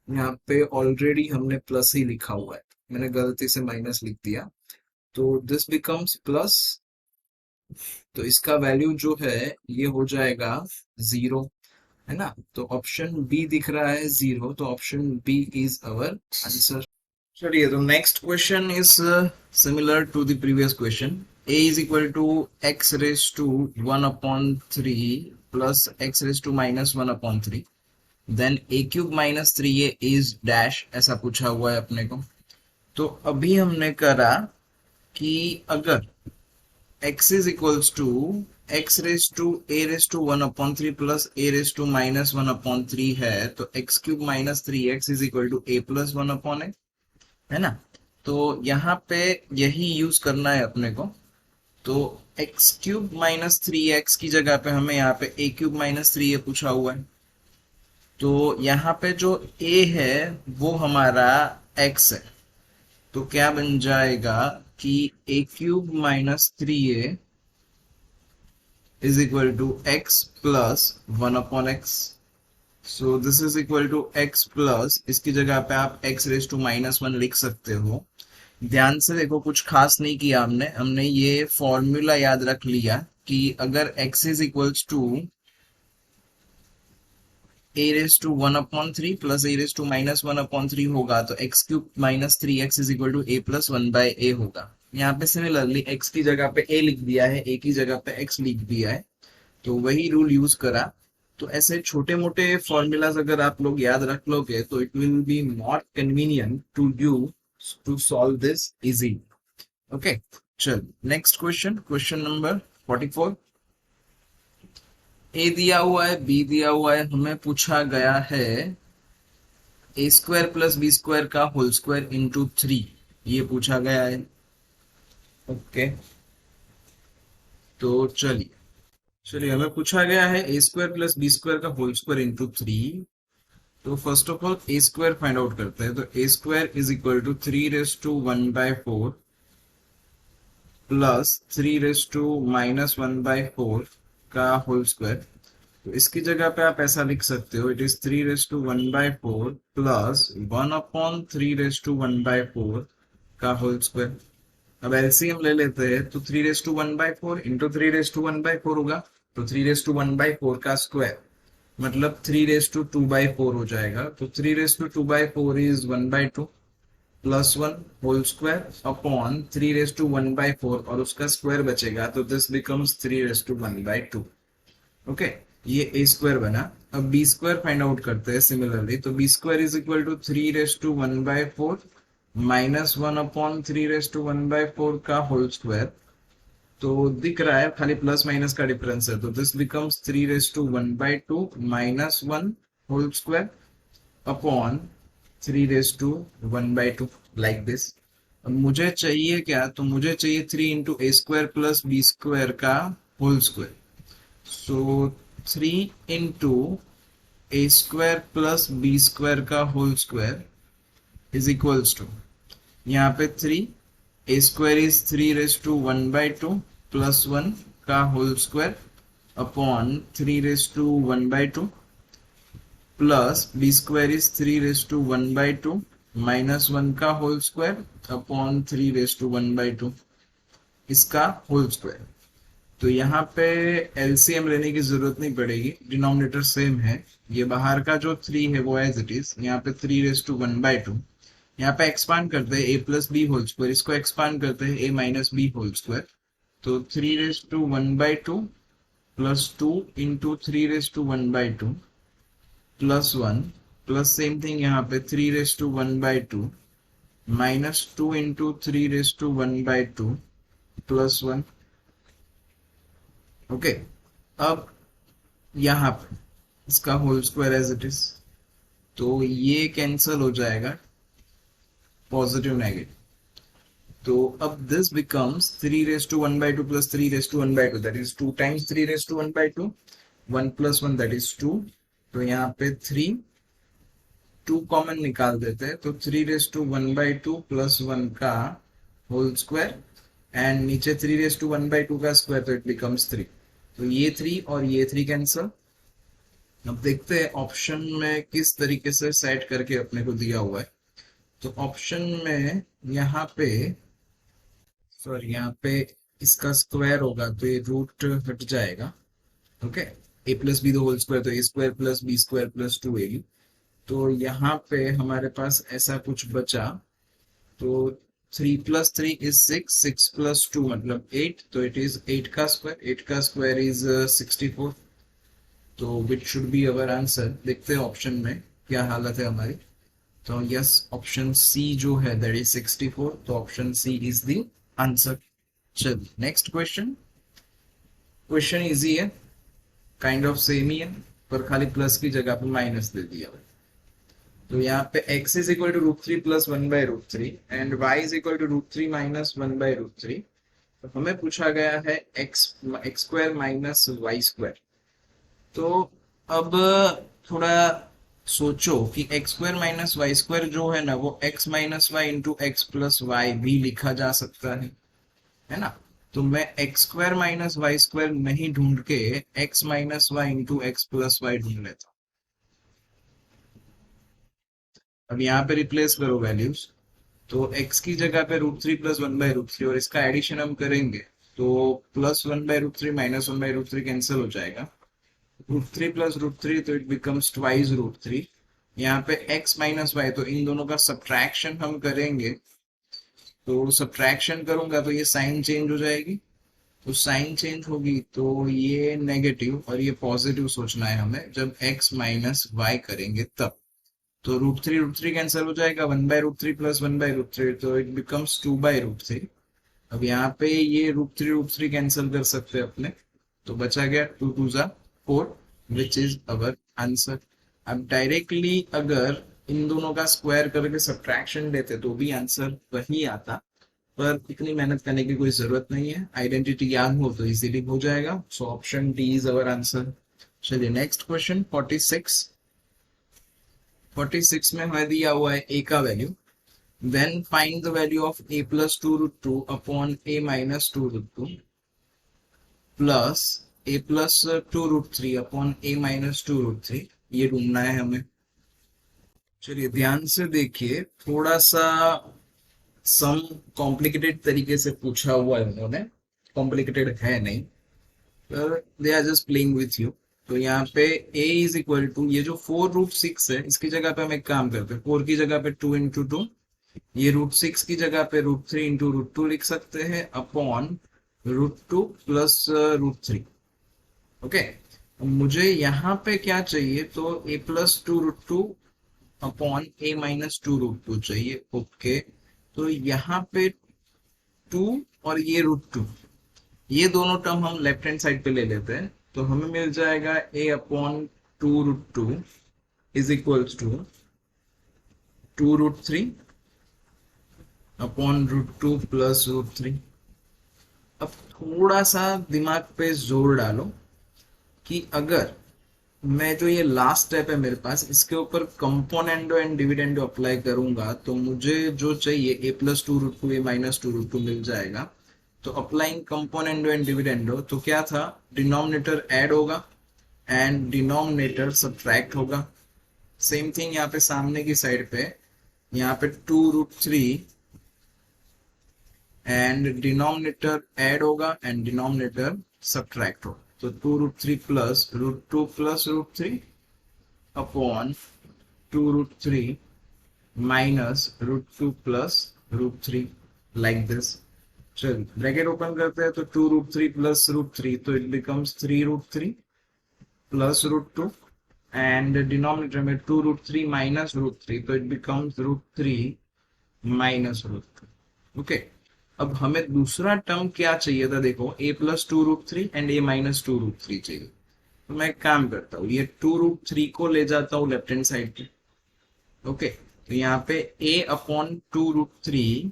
यहाँ पे ऑलरेडी हमने प्लस ही लिखा हुआ है, मैंने गलती से माइनस लिख दिया। तो दिस बिकम्स प्लस, तो इसका वैल्यू जो है ये हो जाएगा 0, है ना। तो ऑप्शन बी दिख रहा है 0, तो option B is our answer. चलिए, तो next question is similar to the previous question. a is equal to x raise to 1/3 plus x raise to minus 1/3, then a cube minus 3a is dash, ऐसा पूछा हुआ है अपने को। तो अभी हमने करा कि अगर x is equals to x raised to a raised to 1/3 plus a raised to minus 1/3 है, तो x cube minus 3x is equal to a plus 1/a, है ना। तो यहाँ पे यही यूज करना है अपने को। तो x क्यूब माइनस 3x की जगह पे हमें यहाँ पे a क्यूब माइनस 3a पूछा हुआ है। तो यहाँ पे जो a है वो हमारा x है, तो क्या बन जाएगा कि a cube minus 3a is equal to x plus 1/x. So this is equal to x plus, इसकी जगह पे आप x raised to minus 1 लिख सकते हो। ध्यान से देखो, कुछ खास नहीं किया हमने हमने ये फॉर्मूला याद रख लिया कि अगर x is equals to a raised to 1/3 plus a raised to minus 1/3 होगा, तो x cube minus 3x is equal to a plus 1/a होगा। यहाँ पे सिमिलरली x की जगह पे a लिख दिया है, a की जगह पे x लिख दिया है, तो वही रूल यूज करा। तो ऐसे छोटे मोटे फॉर्मूलाज अगर आप लोग याद रख लोगे तो it will be more convenient to you to solve this easy. Okay, चल next question, question number 44। A दिया हुआ है, बी दिया हुआ है, हमें पूछा गया है a² + b² का होल स्क्वायर इंटू 3, ये पूछा गया है। ओके, तो चलिए हमें पूछा गया है a² + b² का होल स्क्वायर इंटू 3। तो first of all a² find out करते हैं। तो a² is equal to 3⁻⁴ plus 3⁻⁻⁴ का होल स्क्वायर। तो इसकी जगह पे आप ऐसा लिख सकते हो, इट इज 3⁻⁴ प्लस 1/3⁻⁴ का होल स्क्वायर। अब एलसीएम ले लेते हैं, तो 3⁻⁴ इंटू 3⁻⁴ होगा, तो 3⁻⁴ का स्क्वायर मतलब 3⁻²/4 हो जाएगा। तो 3⁻²/4 is 1/2 plus 1 whole square upon 3⁻1/4 और उसका स्क्वायर बचेगा, तो दिस बिकम्स 3⁻1/2। ओके, ये a² बना। अब b² फाइंड आउट करते हैं सिमिलरली। तो b² is equal to 3⁻1/4 minus 1/3⁻1/4 का होल स्क्वायर। तो दिख रहा है खाली प्लस माइनस का डिफरेंस है, तो this becomes 3⁻1/2 minus 1 whole square upon 3⁻1/2 like this. अब मुझे चाहिए क्या, तो मुझे चाहिए 3 इंटू a² प्लस b² का whole square. So 3 into a² plus b² का whole square is equals to, यहाँ पे 3 a² इज 3⁻1/2 प्लस 1 का whole square upon 3⁻1/2 plus b² is 3⁻1/2 minus 1 का होल स्क्वायर अपॉन 3⁻1/2। इसका होल स्क्वायर। तो यहाँ पे एलसीएम लेने की जरूरत नहीं पड़ेगी, डिनोमिनेटर सेम है। ये बाहर का जो 3 है वो एज इट इज, यहाँ पे 3^1/2। यहाँ पे एक्सपांड करते हैं ए प्लस बी होल स्क्वायर, इसको एक्सपांड करते हैं a minus b whole square. तो 3^1/2 plus 2 into 3^1/2 plus 1 plus same thing यहाँ पे 3^1/2 माइनस 2 इंटू 3^1/2 प्लस 1। ओके, अब यहाँ पे इसका whole square as it is, तो ये कैंसल हो जाएगा, पॉजिटिव नेगेटिव। तो अब this becomes 3^1/2 plus 3^1/2, that is 2 times 3^1/2, 1 plus 1 that is 2। तो यहाँ पे 3, 2 कॉमन निकाल देते हैं, तो 3^1/2 प्लस 1 का होल स्क्वायर एंड नीचे 3^1/2 का स्क्वायर, तो इट बिकम्स 3। तो ये 3 और ये 3 कैंसल। अब देखते हैं ऑप्शन में किस तरीके से सेट करके अपने को दिया हुआ है। तो ऑप्शन में यहाँ पे, सॉरी यहाँ पे इसका स्क्वायर होगा तो ये रूट हट जाएगा। Okay, a plus b the whole square, तो a square plus b square plus 2ab। तो यहाँ पे हमारे पास ऐसा कुछ बचा, तो 3 प्लस 3 इज 6, 6 प्लस 2 मतलब 8, तो इट इज 8 का स्क्वायर, 8 का स्क्वायर इज 64। तो which should be our answer. देखते हैं ऑप्शन में क्या हालत है हमारी। तो यस, ऑप्शन सी जो है दैट इज 64, तो option C is the answer. चलिए नेक्स्ट क्वेश्चन। क्वेश्चन इजी है, काइंड ऑफ सेम ही है, पर खाली प्लस की जगह पे माइनस दे दिया। तो यहाँ पे x is equal to √3 plus 1/√3 and y is equal to √3 minus 1/√3। तो हमें पूछा गया है x square minus y square. तो अब थोड़ा सोचो कि x square minus y square जो है ना, वो x minus y into x plus y भी लिखा जा सकता है ना। तो मैं x square minus y square नहीं ढूंढ के x minus y into x plus Y ढूंढ लेता हूं। अब यहाँ पे रिप्लेस करो वैल्यूज, तो x की जगह पे √3 प्लस 1/√3 और इसका एडिशन हम करेंगे, तो प्लस 1/√3 माइनस 1/√3 कैंसिल हो जाएगा। √3 प्लस √3, तो इट बिकम्स ट्वाइस √3। यहाँ पे x माइनस वाई, तो इन दोनों का सब्ट्रैक्शन हम करेंगे, तो सब्ट्रैक्शन करूंगा तो ये साइन चेंज हो जाएगी। तो साइन चेंज होगी तो ये नेगेटिव और ये पॉजिटिव सोचना है हमें जब x माइनस वाई करेंगे तब। तो √3 कैंसिल हो जाएगा, 1/√3 प्लस 1/√3, तो इट बिकम्स 2/√3। अब यहाँ पे ये √3 कैंसिल कर सकते हैं अपने, तो बचा गया 2 2 जा 4, विच इज अवर आंसर। अब डायरेक्टली अगर इन दोनों का स्क्वायर करके सब्ट्रैक्शन लेते तो भी आंसर वही आता, पर इतनी मेहनत करने की कोई जरूरत नहीं है, आइडेंटिटी याद हो तो इजीली हो जाएगा। So option D is our answer. चलिए नेक्स्ट क्वेश्चन 46 में हमें दिया हुआ है a का value, then find the value of a plus 2√2 upon a minus 2√2 plus a plus 2√3 upon a minus 2√3, ये ढूंढना है हमें। चलिए ध्यान से देखिए, थोड़ा सा सम कॉम्प्लिकेटेड तरीके से पूछा हुआ है उन्होंने, कॉम्प्लिकेटेड है नहीं, पर they are just playing with you. तो यहाँ पे a इज इक्वल टू, ये जो 4√6 है इसकी जगह पे हम एक काम करते हैं, 4 की जगह पे 2 इंटू 2, ये √6 की जगह पे √3 इंटू √2 लिख सकते हैं अपॉन √2 प्लस √3। ओके, मुझे यहाँ पे क्या चाहिए, तो a plus 2√2 upon a minus 2√2 चाहिए। ओके, तो यहाँ पे 2 और ये √2, ये दोनों टर्म हम लेफ्ट हैंड साइड पे ले लेते हैं, तो हमें मिल जाएगा a upon 2√2 is equals to 2√3 upon √2 plus √3। अब थोड़ा सा दिमाग पे जोर डालो कि अगर मैं जो ये लास्ट स्टेप है मेरे पास, इसके ऊपर कंपोनेंडो एंड डिविडेंडो अप्लाई करूंगा, तो मुझे जो चाहिए a प्लस 2√2 a माइनस 2√2 मिल जाएगा। तो अप्लाइंग कंपोनेंडो एंड डिविडेंडो, तो क्या था, डिनोमिनेटर ऐड होगा एंड डिनोमिनेटर सब्ट्रैक्ट होगा। सेम थिंग यहाँ पे सामने की साइड पे, यहाँ पे 2√3 एंड डिनोमिनेटर ऐड होगा एंड डिनोमिनेटर सब्ट्रैक्ट होगा। तो 2√3 plus √3 upon 2√3 minus √2 plus √3 like this. चल ब्रैकेट ओपन करते हैं तो 2√3 प्लस √3 तो it becomes 3√3 plus √2 and denominator में 2√3 माइनस √3 तो इट बिकम्स √3 माइनस √2। ओके, अब हमें दूसरा टर्म क्या चाहिए था, देखो a plus 2√3 and a minus 2√3 चाहिए। तो मैं एक काम करता हूँ, ये 2√3 को ले जाता हूँ लेफ्ट हैंड साइड पे। ओके, तो यहाँ पे a upon 2√3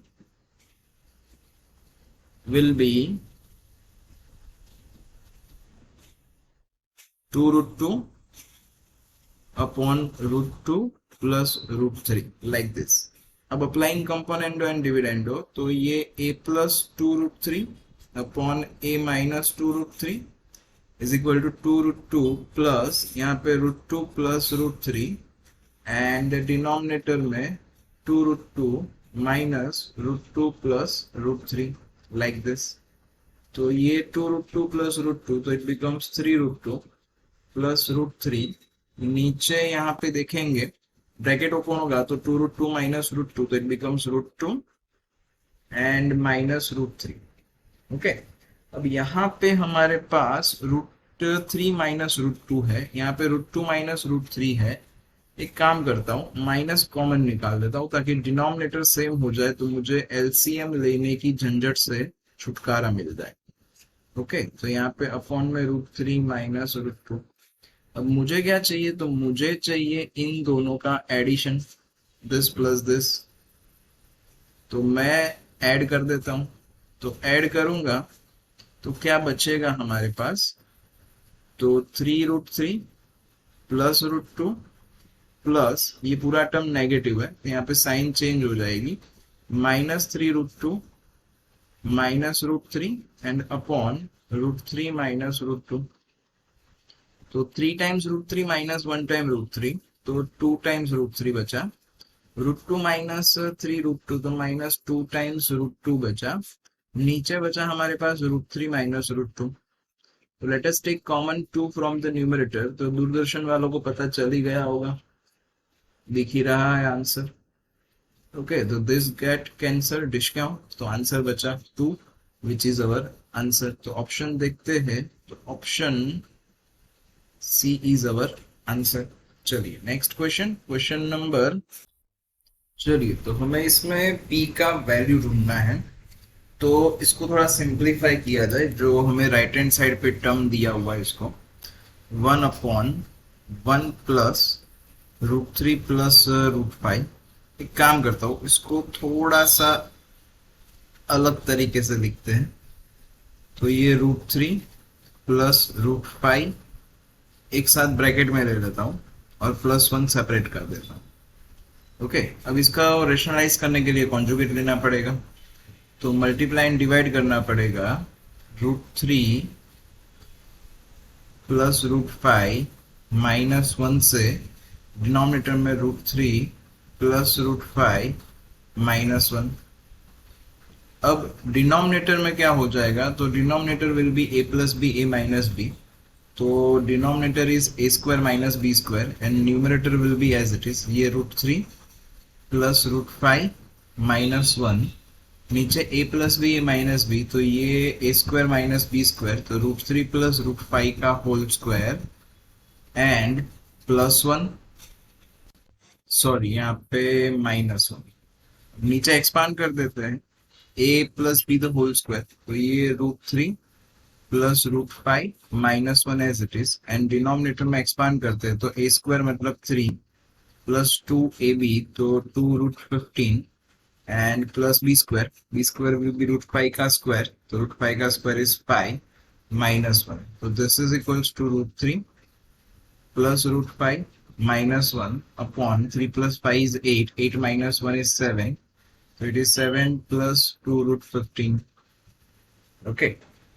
will be 2√2 upon √2 plus √3 like this। अब अप्लाइंग कंपोनेंडो एंड डिविडेंडो, तो ये a plus 2√3 upon a minus 2√3 is equal to 2√2 plus यहाँ पे √2 प्लस √3 एंड डिनोमिनेटर में 2√2 माइनस √2 प्लस √3 लाइक दिस। तो ये 2√2 प्लस √2 तो इट बिकम्स 3√2 प्लस √3। नीचे यहाँ पे देखेंगे ब्रैकेट ओपन होगा तो 2√2 माइनस √2 तो it becomes √2 and minus √3। Okay, अब यहाँ पे हमारे पास √3 माइनस √2 है, यहाँ पे √2 माइनस √3 है। एक काम करता हूँ, माइनस कॉमन निकाल देता हूँ ताकि डिनोमिनेटर सेम हो जाए, तो मुझे एलसीएम लेने की झंझट से छुटकारा मिल जाए। ओके, तो यहाँ पे अपॉन में √3 माइनस √2। अब मुझे क्या चाहिए, तो मुझे चाहिए इन दोनों का एडिशन, दिस प्लस दिस। तो मैं ऐड कर देता हूं, तो ऐड करूंगा तो क्या बचेगा हमारे पास, तो 3√3 प्लस √2 प्लस ये पूरा टर्म नेगेटिव है तो यहाँ पे साइन चेंज हो जाएगी, minus 3√2 minus √3 and upon √3 minus √2। तो 3 टाइम्स √3 माइनस 1 टाइम √3 तो 2 टाइम्स √3 बचा, √2 माइनस 3 √2 तो माइनस 2 टाइम्स √2 बचा। नीचे बचा हमारे पास √3 माइनस √2। तो let us take common 2 from the numerator. तो दूरदर्शन वालों को पता चल ही गया होगा, दिख ही रहा है आंसर। ओके, तो दिस गेट कैंसर डिस्काउंट, तो आंसर बचा 2 विच इज अवर आंसर। तो ऑप्शन देखते हैं, तो option C is our answer. चलिए नेक्स्ट क्वेश्चन, क्वेश्चन नंबर, चलिए तो हमें इसमें p का वैल्यू ढूंढना है। तो इसको थोड़ा सिंप्लीफाई किया जाए, जो हमें राइट हैंड साइड पे टर्म दिया हुआ है इसको 1/1 प्लस √3 प्लस √5। एक काम करता हूँ, इसको थोड़ा सा अलग तरीके से लिखते हैं। तो ये √3 प्लस √5 एक साथ ब्रैकेट में ले लेता हूं और +1 सेपरेट कर देता हूं। ओके, अब इसका रेशनलाइज करने के लिए कॉन्जुगेट लेना पड़ेगा, तो मल्टीप्लाई एंड डिवाइड करना पड़ेगा। √3 प्लस √5 माइनस 1 से डिनोमिनेटर में √3 प्लस √5 माइनस 1। अब डिनोमिनेटर में क्या हो जाएगा, तो denominator will be a plus b a minus b. तो denominator is a square minus b square and numerator will be as it is, ये √3 प्लस √5 माइनस 1। नीचे a plus b a minus b, तो ये a square minus b square, तो √3 plus √5 का whole square and +1, sorry यहाँ पे -1। नीचे expand कर देते हैं, a plus b the whole square, तो ये √3 plus √5 minus 1 as it is and denominator में एक्सपांड करते हैं, तो a स्क्वायर मतलब 3 प्लस 2ab तो 2√15 and plus b square will be √5 का स्क्वायर, तो √5 का स्क्वायर इज 5 माइनस 1। तो this is equals to √3 plus √5 minus 1 upon 3 plus 5 is 8, 8 minus 1 is 7, so it is 7 plus 2√15। Okay,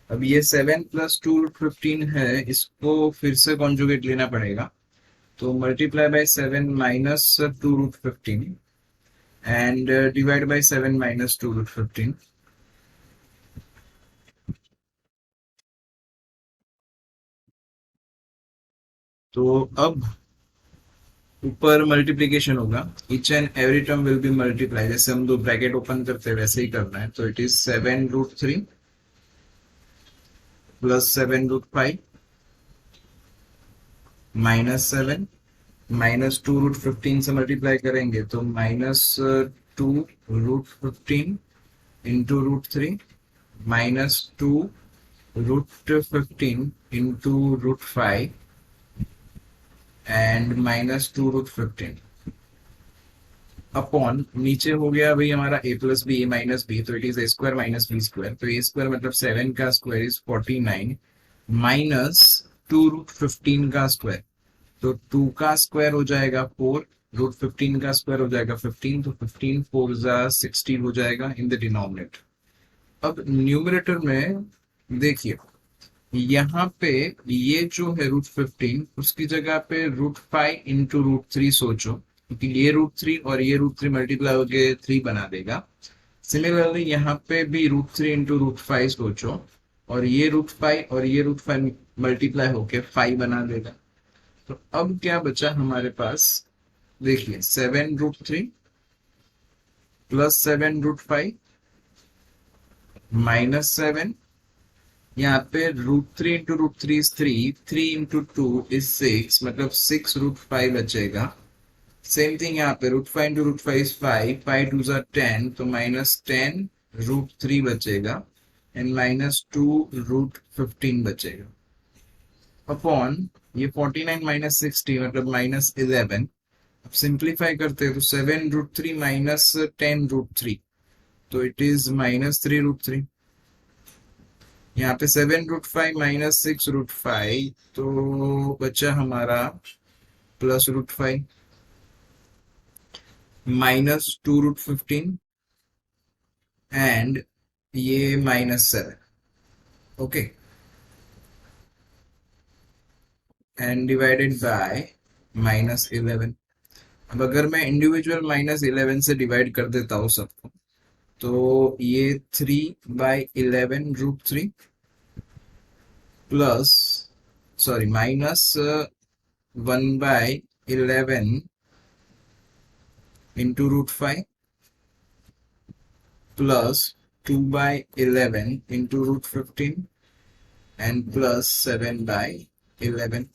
अब ये 7 प्लस 2√15 है, इसको फिर से कॉन्जुगेट लेना पड़ेगा। तो multiply by 7 minus 2√15 and divide bye 7 minus 2√15। तो अब ऊपर मल्टीप्लीकेशन होगा, each and every term will be multiply, जैसे हम दो ब्रैकेट ओपन करते हैं वैसे ही करना है। तो इट इज 7√3 प्लस 7√5 -7 -2√15 से मल्टीप्लाई करेंगे तो -2√15 इंटू √3 -2√15 इंटू √5 एंड -2√15 अपॉन नीचे हो गया भाई हमारा a plus b a minus b, तो it is a square minus b square. तो ए स्क्वायर मतलब 7 का स्क्वायर इज 49 माइनस 2√15 का स्क्वायर, तो 2 का स्क्वायर हो जाएगा 4, √15 का स्क्वायर हो जाएगा 15, तो 15 4 16 हो जाएगा इन द डिनोमिनेटर। अब न्यूमरेटर में देखिए, यहाँ पे ये जो है √15 उसकी जगह पे √5 इंटू √3 सोचो, क्योंकि ये √3 और ये √3 मल्टीप्लाई होके 3 बना देगा। सिमिलरली यहाँ पे भी √3 इंटू √5 सोचो, और ये √5 और ये √5 मल्टीप्लाई होके 5 बना देगा। तो अब क्या बचा हमारे पास, देखिए 7√3 प्लस 7√5 -7, यहाँ पे √3 इंटू √3 इज 3, 3 इंटू 2 इज 6, मतलब 6√5 बचेगा। सेम थिंग यहाँ पे √5 इंटू √5 इज 5, 5 2 10, तो -10√3 बचेगा एंड -2√15 बचेगा अपॉन ये 49 -60 मतलब -11। अब सिंप्लीफाई करते हैं तो 7√3 माइनस 10√3, तो इट इज -3√3। यहाँ पे 7√5 माइनस 6√5, तो बचा हमारा +√5 -2√15 एंड ये -7, ओके, एंड डिवाइडेड बाय -11। अब अगर मैं इंडिविजुअल -11 से डिवाइड कर देता हूँ सबको, तो ये 3/11√3 plus sorry -1/11 into √5 plus 2/11 into √15 and plus 7/11।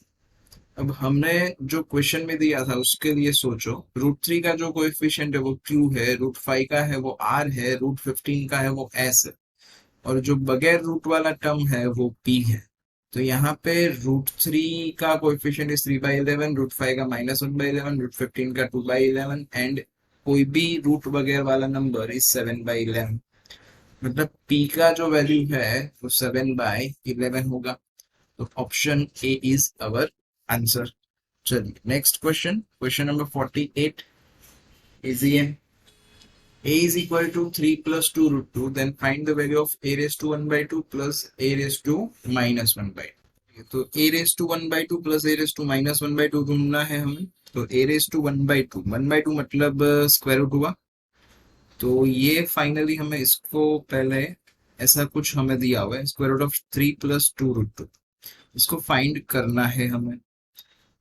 अब हमने जो क्वेश्चन में दिया था उसके लिए सोचो, √3 का जो कोएफिशिएंट है वो Q है, √5 का है वो R है, √15 का है वो S है, और जो बगैर रूट वाला टर्म है वो P है। तो यहाँ पे √3 का कोएफिशिएंट इज 3/11, √5 का -1/11, √15 का 2/11 एंड कोई भी रूट वगैरह वाला नंबर इज 7/11, मतलब P का जो वैल्यू है वो 7/11 होगा। तो option A is our answer. चलिए next question, question number 48, easy है। a is equal to 3 plus 2√2, then find the value of a raised to 1/2 plus a raised to -1/2। तो a raised to 1/2 plus a raised to -1/2 ढूंढना है हमें। तो a raised to 1/2, 1/2 मतलब square root हुआ। तो ये फाइनली हमें इसको पहले ऐसा कुछ हमें दिया हुआ है, स्क्वायर रूट ऑफ 3 प्लस 2√2, इसको फाइंड करना है हमें।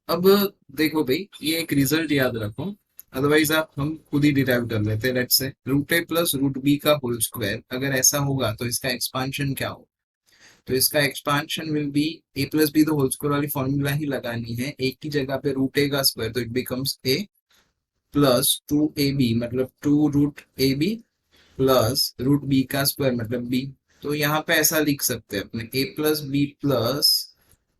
अब देखो भाई, ये एक रिजल्ट याद रखो, अदरवाइज आप हम खुद ही डिराइव कर लेते हैं। Let's say √a plus √b का होल स्क्वायर अगर ऐसा होगा तो इसका एक्सपांशन क्या हो, तो इसका expansion will be a plus b, तो होल स्क्वायर वाली फॉर्मूला ही लगानी है। एक की जगह पे √a का स्क्वायर, तो it becomes a plus 2ab मतलब 2√ab प्लस √b का स्क्वायर मतलब b। तो यहाँ पे ऐसा लिख सकते हैं अपने a plus b plus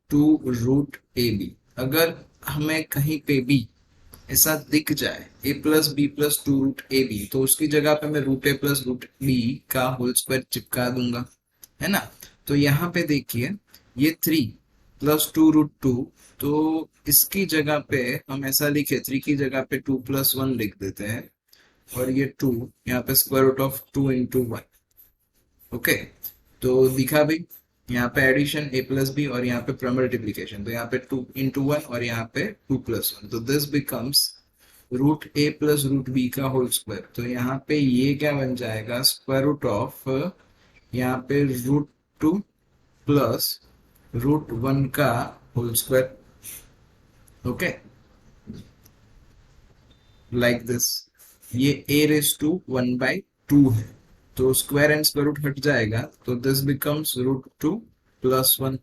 2√ab। अगर हमें कहीं पे भी ऐसा दिख जाए a plus B plus 2√ab, तो उसकी जगह पे मैं √a प्लस √b का होल स्क्वायर चिपका दूंगा, है ना। तो यहाँ पे देखिए ये 3 प्लस 2√2, तो इसकी जगह पे हम ऐसा लिखे 3 की जगह पे 2 प्लस 1 लिख देते हैं, और ये 2 यहाँ पे square root of 2 into 1, okay. तो दिखा भाई, यहाँ पे एडिशन a प्लस बी और यहाँ पे मल्टीप्लीकेशन, तो यहाँ पे 2 इंटू 1 और यहाँ पे 2 प्लस 1, तो this becomes √a plus √b का होल स्क्वायर। तो यहाँ पे ये क्या बन जाएगा, स्क्वायर रूट ऑफ यहाँ पे √2 प्लस √1 का whole square. Okay, like this. ये a रेस टू 1/2 है, तो स्क्वायर एंड स्क्वायर रूट हट जाएगा, तो this becomes √2 + 1।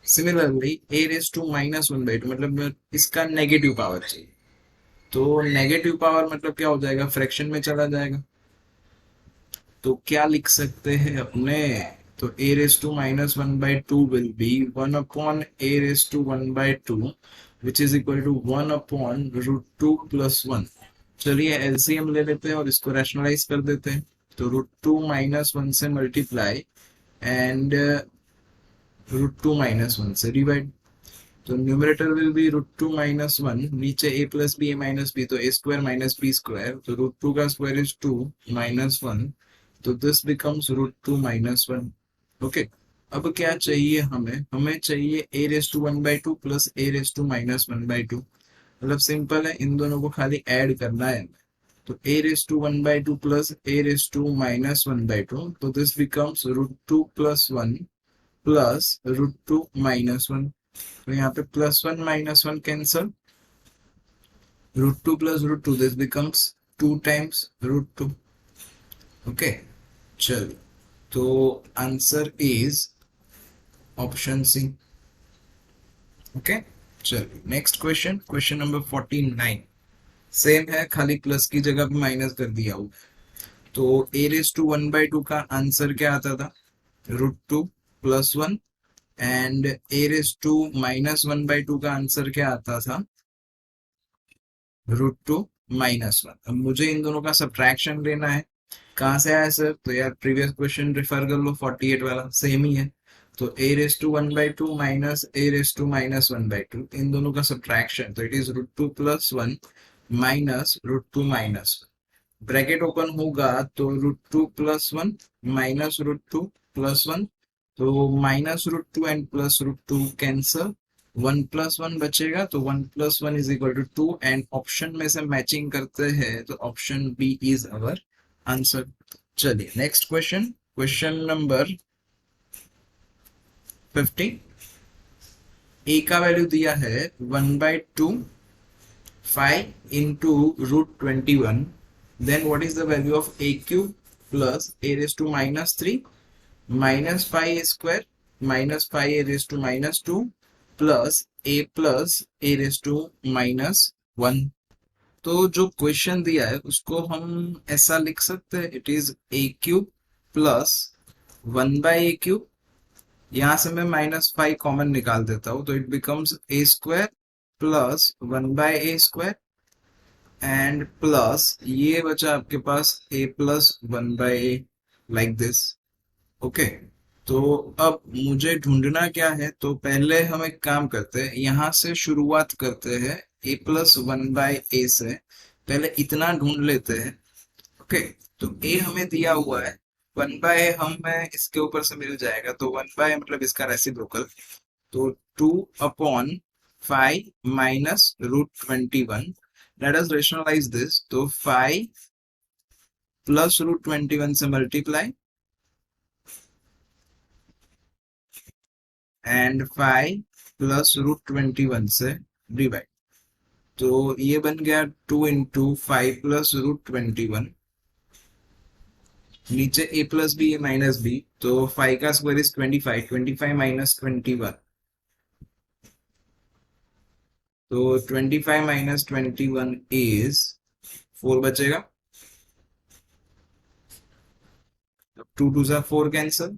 Similarly a raise to -1/2, मतलब इसका नेगेटिव पावर चाहिए, तो नेगेटिव पावर मतलब क्या हो जाएगा, फ्रैक्शन में चला जाएगा। तो क्या लिख सकते हैं अपने, तो a raise to -1/2 will be 1 / a raise to 1/2 which is equal to 1/√2 + 1। चलिए एलसीएम ले लेते हैं और इसको रैशनलाइज कर देते हैं। तो √2 - 1 से मल्टीप्लाई एंड √2 - 1 से डिवाइड। तो न्यूमरेटर विल बी √2 - 1, नीचे a + b a - b, तो a² - b², तो √2 का स्क्वायर इज 2 - 1, तो दिस बिकम्स √2 - 1। ओके, अब क्या चाहिए हमें, हमें चाहिए a raise to 1/2 plus a raise to -1/2। मतलब सिंपल है, इन दोनों को खाली ऐड करना है। तो a raise to 1/2 plus a raise to -1/2, तो दिस बिकम्स √2 + 1 प्लस √2 - 1। तो यहाँ पे +1 - 1 cancel, √2 + √2, this becomes 2 times √2। Okay, चलिए, तो answer is option c. Okay, चलिए next question, question number 49। Same है, खाली प्लस की जगह पे माइनस कर दिया हो। तो a रेस टू 1/2 का आंसर क्या आता था, √2 + 1, एंड a रेस टू -1/2 का आंसर क्या आता था, √2 - 1। अब मुझे इन दोनों का सब्ट्रैक्शन लेना है। कहाँ से आया सर, तो यार प्रीवियस क्वेश्चन रेफर कर लो, 48 वाला सेम ही है। तो a raise to 1/2 minus a raise to -1/2, इन दोनों का सब्ट्रैक्शन, तो it is √2 + 1 minus √2 - 1। Bracket open होगा तो √2 + 1 माइनस √2 + 1, तो -√2 एंड +√2 कैंसल, 1 + 1 बचेगा, तो 1 + 1 is equal to 2, and option में से मैचिंग करते हैं, तो option B is our answer. चलिए next question, question number 50। A का वैल्यू दिया है 1/2 5 into √21, then what is the value of a cube plus a raised to -3 minus 5a² minus 5a raised to -2 plus a raised to -1। तो जो question दिया है उसको हम ऐसा लिख सकते हैं, it is a³ plus 1/a³। यहां से मैं -5 कॉमन निकाल देता हूं, तो it becomes a² plus 1/a² and plus ये बचा आपके पास a + 1/a, like this. Okay, तो अब मुझे ढूंढना क्या है, तो पहले हम एक काम करते हैं, यहां से शुरुआत करते हैं a + 1/a से, पहले इतना ढूंढ लेते हैं। ओके, तो a हमें दिया हुआ है, 1/a हमें इसके ऊपर से मिल जाएगा, तो 1/a मतलब इसका रेसिप्रोकल, तो 2/5 minus √21। Let us rationalise this, तो 5 प्लस √21 से मल्टीप्लाई एंड 5 प्लस √21 से डिवाइड। तो ये बन गया 2 × 5 + √21, नीचे a + b a - b, तो 5 का स्क्वायर इज 25, 25 - 21, तो 25 - 21 इज 4 बचेगा, 2 2 सा 4 कैंसल,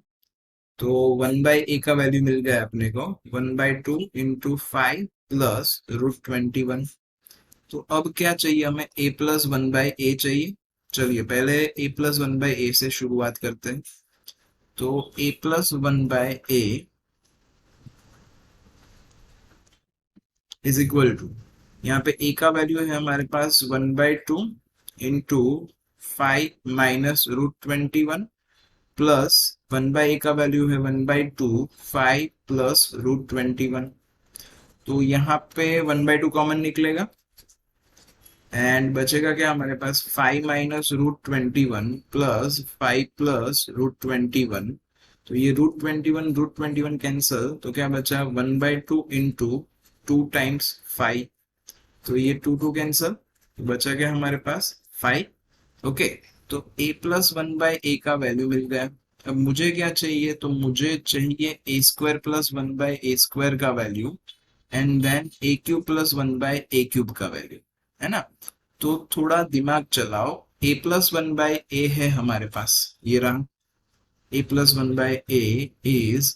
तो 1/a का वैल्यू मिल गया अपने को 1/2 × 5 प्लस √21। तो अब क्या चाहिए हमें, a + 1/a चाहिए। चलिए पहले a + 1/a से शुरुआत करते हैं, तो a + 1/a is equal to, यहाँ पे a का वैल्यू है हमारे पास 1/2 × 5 माइनस √21 प्लस 1/a का वैल्यू है 1/2 5 प्लस √21। तो यहाँ पे 1/2 कॉमन निकलेगा एंड बचेगा क्या हमारे पास, 5 माइनस √21 प्लस 5 प्लस √21। तो ये √21 कैंसल, तो क्या बचा 1/2 इंटू 2 टाइम्स 5, तो ये 2 कैंसल, तो बचा क्या हमारे पास 5। ओके, तो a+1/a का वैल्यू मिल गया। अब मुझे क्या चाहिए, तो मुझे चाहिए a² + 1/a² का value, and then a³ + 1/a³ का वैल्यू, है ना। तो थोड़ा दिमाग चलाओ, a+1/a है हमारे पास, ये रहा a+1/a इज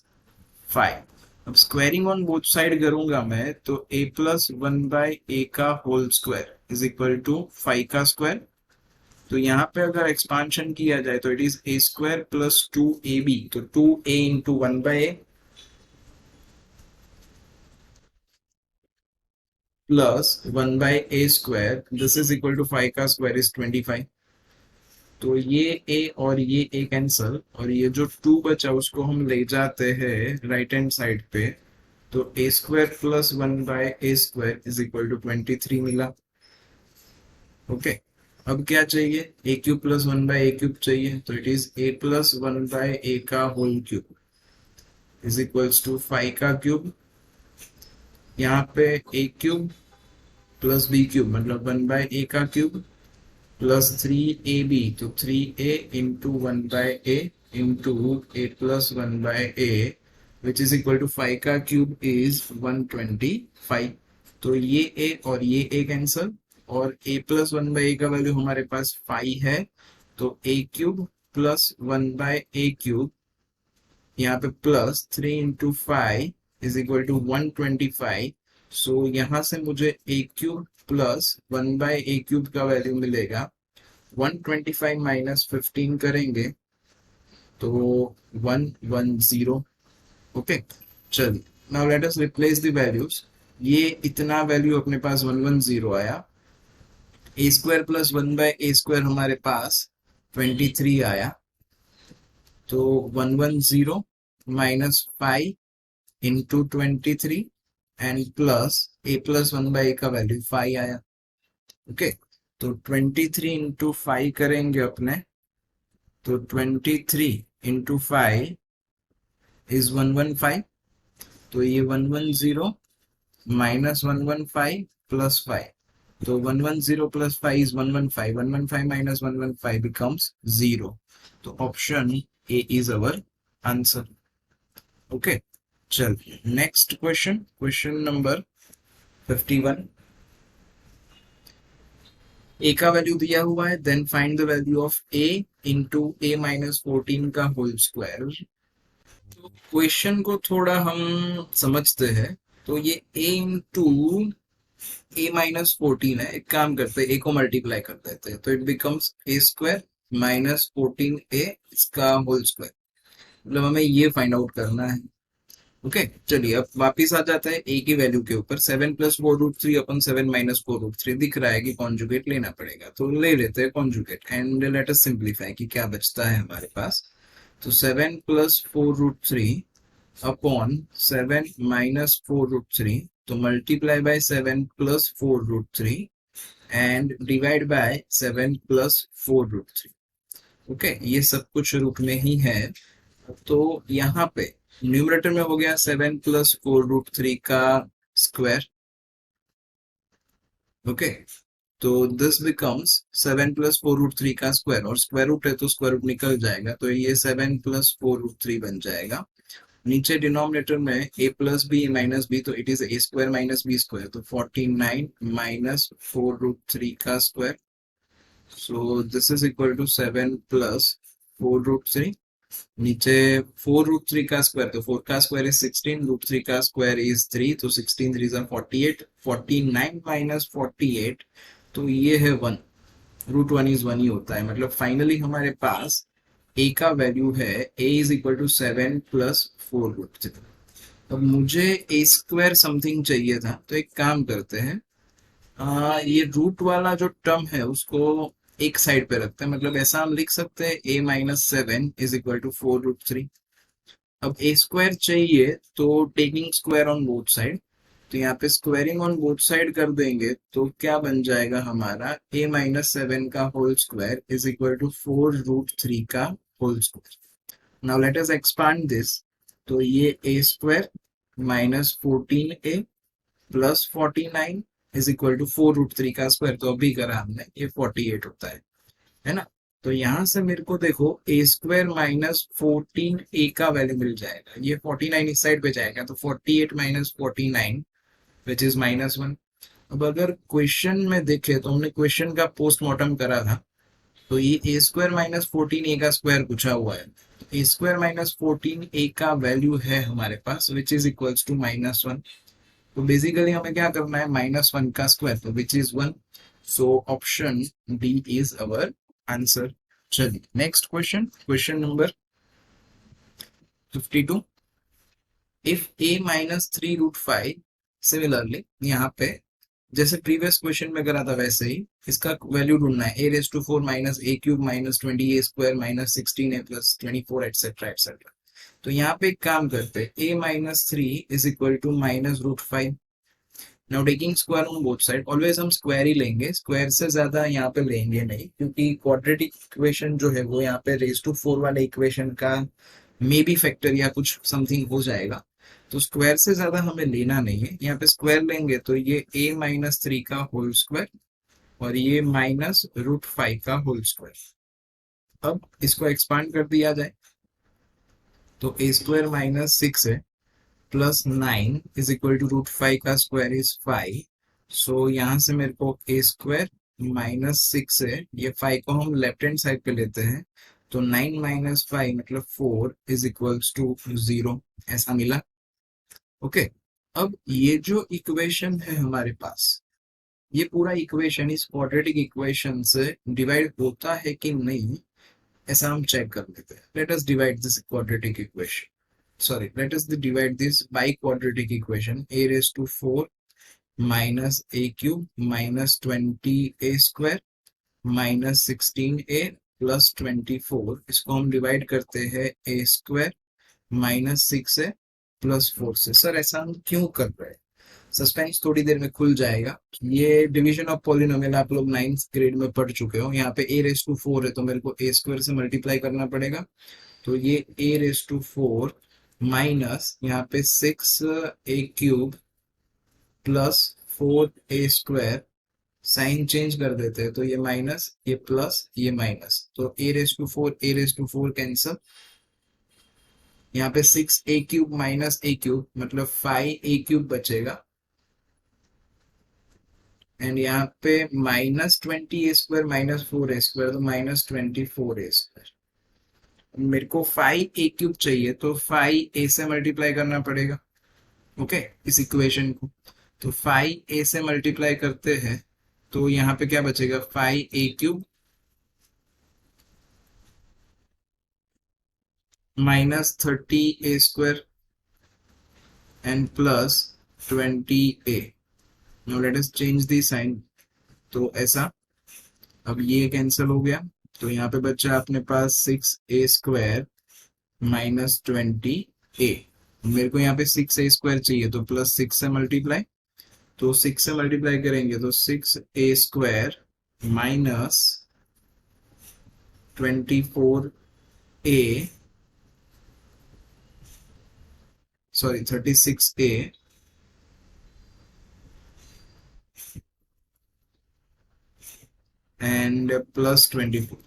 5। अब स्क्वायरिंग ऑन बोथ साइड करूंगा मैं, तो a+1/a का whole square is equal to 5 का स्क्वायर। तो यहाँ पे अगर एक्सपांशन किया जाए तो इट इज a² + 2ab, तो 2a into 1/a plus 1/a², this is equal to 5 का स्क्वायर इज 25। तो ये a और ये a कैंसल, और ये जो 2 बचा उसको हम ले जाते हैं राइट हैंड साइड पे, तो a² + 1/a² is equal to 23 मिला। ओके, अब क्या चाहिए, a³ + 1/a³ चाहिए, तो इट इज a+1/a का whole cube is equals to 5 का क्यूब, यहाँ पे a³ + b³ मतलब 1/a का क्यूब प्लस 3ab, तो 3a into 1/a into a+1/a which is equal to 5 का क्यूब इज 125। तो ये a और ये a कैंसल, और a+1/a का वैल्यू हमारे पास 5 है, तो a³ + 1/a³, यहाँ पे plus 3 into 5 is equal to 125। So यहाँ से मुझे a³ + 1/a³ का वैल्यू मिलेगा 125 माइनस 15 करेंगे तो 110। ओके, चलिए now let us replace the values. ये इतना वैल्यू अपने पास 110 आया, a² + 1/a² हमारे पास 23 आया, तो 110 minus 5 into 23 and plus a+1/a का वैल्यू 5 आया। ओके, तो 23 इंटू 5 करेंगे अपने, तो 23 इंटू 5 इज 115। तो ये 110 माइनस 115 प्लस 5, तो 110 प्लस 5 इज 115, 115 माइनस 115 becomes 0। तो option A is our answer. Okay, चल next question, question number 51। A का वैल्यू दिया हुआ है, then find the value of a into a-14 का होल स्क्वायर। तो क्वेश्चन को थोड़ा हम समझते हैं। तो ये a इंटू a-14 है, एक काम करते हैं a को मल्टीप्लाई कर देते हैं, तो इट बिकम्स a² - 14a इसका होल स्क्वायर, मतलब हमें ये फाइंड आउट करना है। ओके, चलिए अब वापिस आ जाता है a की वैल्यू के ऊपर। 7 + 4√3 अपन 7 - 4√3 दिख रहा है कि कॉन्जुगेट लेना पड़ेगा, तो ले लेते हैं conjugate and let us simplify कि क्या बचता है हमारे पास। तो 7 + 4√3 अपॉन 7 - 4√3, तो multiply by 7 + 4√3 and divide bye 7 + 4√3। Okay, ये सब कुछ रूट में ही है। तो यहाँ पे न्यूमरेटर में हो गया 7 + 4√3 का स्क्वायर। ओके, तो दिस बिकम्स 7 + 4√3 का स्क्वायर, और स्क्वायर रूट है तो स्क्वायर रूट निकल जाएगा, तो ये 7 + 4√3 बन जाएगा। नीचे डिनोमिनेटर में a + b - b, तो इट इज a² - b², तो 49 माइनस 4√3 का square. So this is equal to 7 + 4√3, नीचे 4√3 का स्क्वायर, तो 4 का स्क्वायर इज 16, √3 का स्क्वायर इज 3, तो 16 3 48, 49 माइनस 48, तो ये है 1। √1 इज 1 ही होता है, मतलब फाइनली हमारे पास a का वैल्यू है a इज इक्वल टू 7 + 4√3। अब मुझे a² समथिंग चाहिए था, तो एक काम करते हैं, ये रूट वाला जो टर्म है उसको एक साइड पे रखते हैं, मतलब ऐसा हम लिख सकते हैं a - 7 इज इक्वल टू 4√3। अब a² चाहिए, तो taking square on both side, तो यहाँ पे स्क्वायरिंग ऑन बोथ साइड कर देंगे, तो क्या बन जाएगा हमारा a - 7 का whole square is equal to 4√3 का whole square. Now let us expand this, तो ये a² - 14a plus 49 is equal to 4√3 का स्क्वायर, तो अभी करा हमने, ये 48 होता है ना। तो यहां से मेरे को देखो ए स्क्वायर माइनस 14 ए का वैल्यू मिल जाएगा, ये 49 इस साइड पे जाएगा, तो 48 माइनस 49 विच इज -1। अब अगर क्वेश्चन में देखे तो हमने क्वेश्चन का पोस्टमार्टम करा था, तो ये ए स्क्वायर माइनस 14 ए का स्क्वायर पूछा हुआ है। ए स्क्वायर माइनस 14 ए का वैल्यू है हमारे पास विच इज इक्वल्स टू -1। तो बेसिकली हमें क्या करना है, -1 का स्क्वायर, तो which is 1। So option D is our answer. चलिए next question, question number 52। If a minus 3√5, similarly यहाँ पे जैसे प्रीवियस क्वेश्चन में करा था वैसे ही इसका वैल्यू ढूंढना है, a raise to 4 minus a cube minus 20 a square minus 16 a plus 24 etcetera etcetera. तो यहाँ पे एक काम करते हैं, a minus 3 is equal to -√5। Now taking square on both side, always हम स्क्वायर ही लेंगे, स्क्वायर से ज्यादा यहाँ पे लेंगे नहीं, क्योंकि क्वाड्रेटिक इक्वेशन जो है वो यहाँ पे रेस टू 4 वाले इक्वेशन का मे बी फैक्टर या कुछ समथिंग हो जाएगा, तो स्क्वायर से ज्यादा हमें लेना नहीं है। यहाँ पे स्क्वायर लेंगे तो ये a माइनस 3 का होल स्क्वायर और ये -√5 का होल स्क्वायर। अब इसको एक्सपांड कर दिया जाए तो a स्क्वायर माइनस 6 है प्लस 9 इज इक्वल टू √5 का स्क्वायर इज 5। सो यहाँ से मेरे को a स्क्वायर -6 है, ये 5 को हम लेफ्ट हैंड साइड पे लेते हैं, तो 9 माइनस 5 मतलब 4 इज इक्वल्स टू 0, ऐसा मिला। ओके अब ये जो इक्वेशन है हमारे पास, ये पूरा इक्वेशन इस क्वाड्रेटिक इक्वेशन से डिवाइड होता है कि नहीं, ऐसा हम चेक कर लेते हैं। Let us divide this quadratic equation, sorry let us divide this by quadratic equation, a raise to 4 minus a cube minus 20 a square minus 16 a plus 24, इसको हम डिवाइड करते हैं a स्क्वायर -6 है प्लस 4 से। Sir ऐसा हम क्यों कर रहे हैं, सस्पेंस थोड़ी देर में खुल जाएगा। ये डिवीजन ऑफ पॉलिनोमियल आप लोग 9th ग्रेड में पढ़ चुके हो। यहाँ पे a रेस टू 4 है तो मेरे को a स्क्वायर से मल्टीप्लाई करना पड़ेगा, तो ये a रेस टू 4 माइनस यहाँ पे 6 a cube plus 4 a square, sign change कर देते हैं तो ये माइनस ये प्लस ये माइनस, तो a रेस टू 4 कैंसल, यहाँ पे 6a cube minus a cube मतलब 5a क्यूब बचेगा, एंड यहाँ पे -20a square minus 4a square, तो -24a स्क्वायर। मेरे को 5a क्यूब चाहिए तो 5a से मल्टीप्लाई करना पड़ेगा, ओके इस इक्वेशन को। तो 5a से मल्टीप्लाई करते हैं तो यहाँ पे क्या बचेगा, 5a cube -30a square and plus 20a। Now let us change the sign, तो ऐसा, अब ये कैंसिल हो गया, तो यहाँ पे बचा अपने पास 6a स्क्वायर माइनस 20a। मेरे को यहाँ पे 6a स्क्वायर चाहिए तो प्लस 6 से मल्टीप्लाई, तो 6 से मल्टीप्लाई करेंगे तो 6a square minus 24a, sorry 36a and plus 24।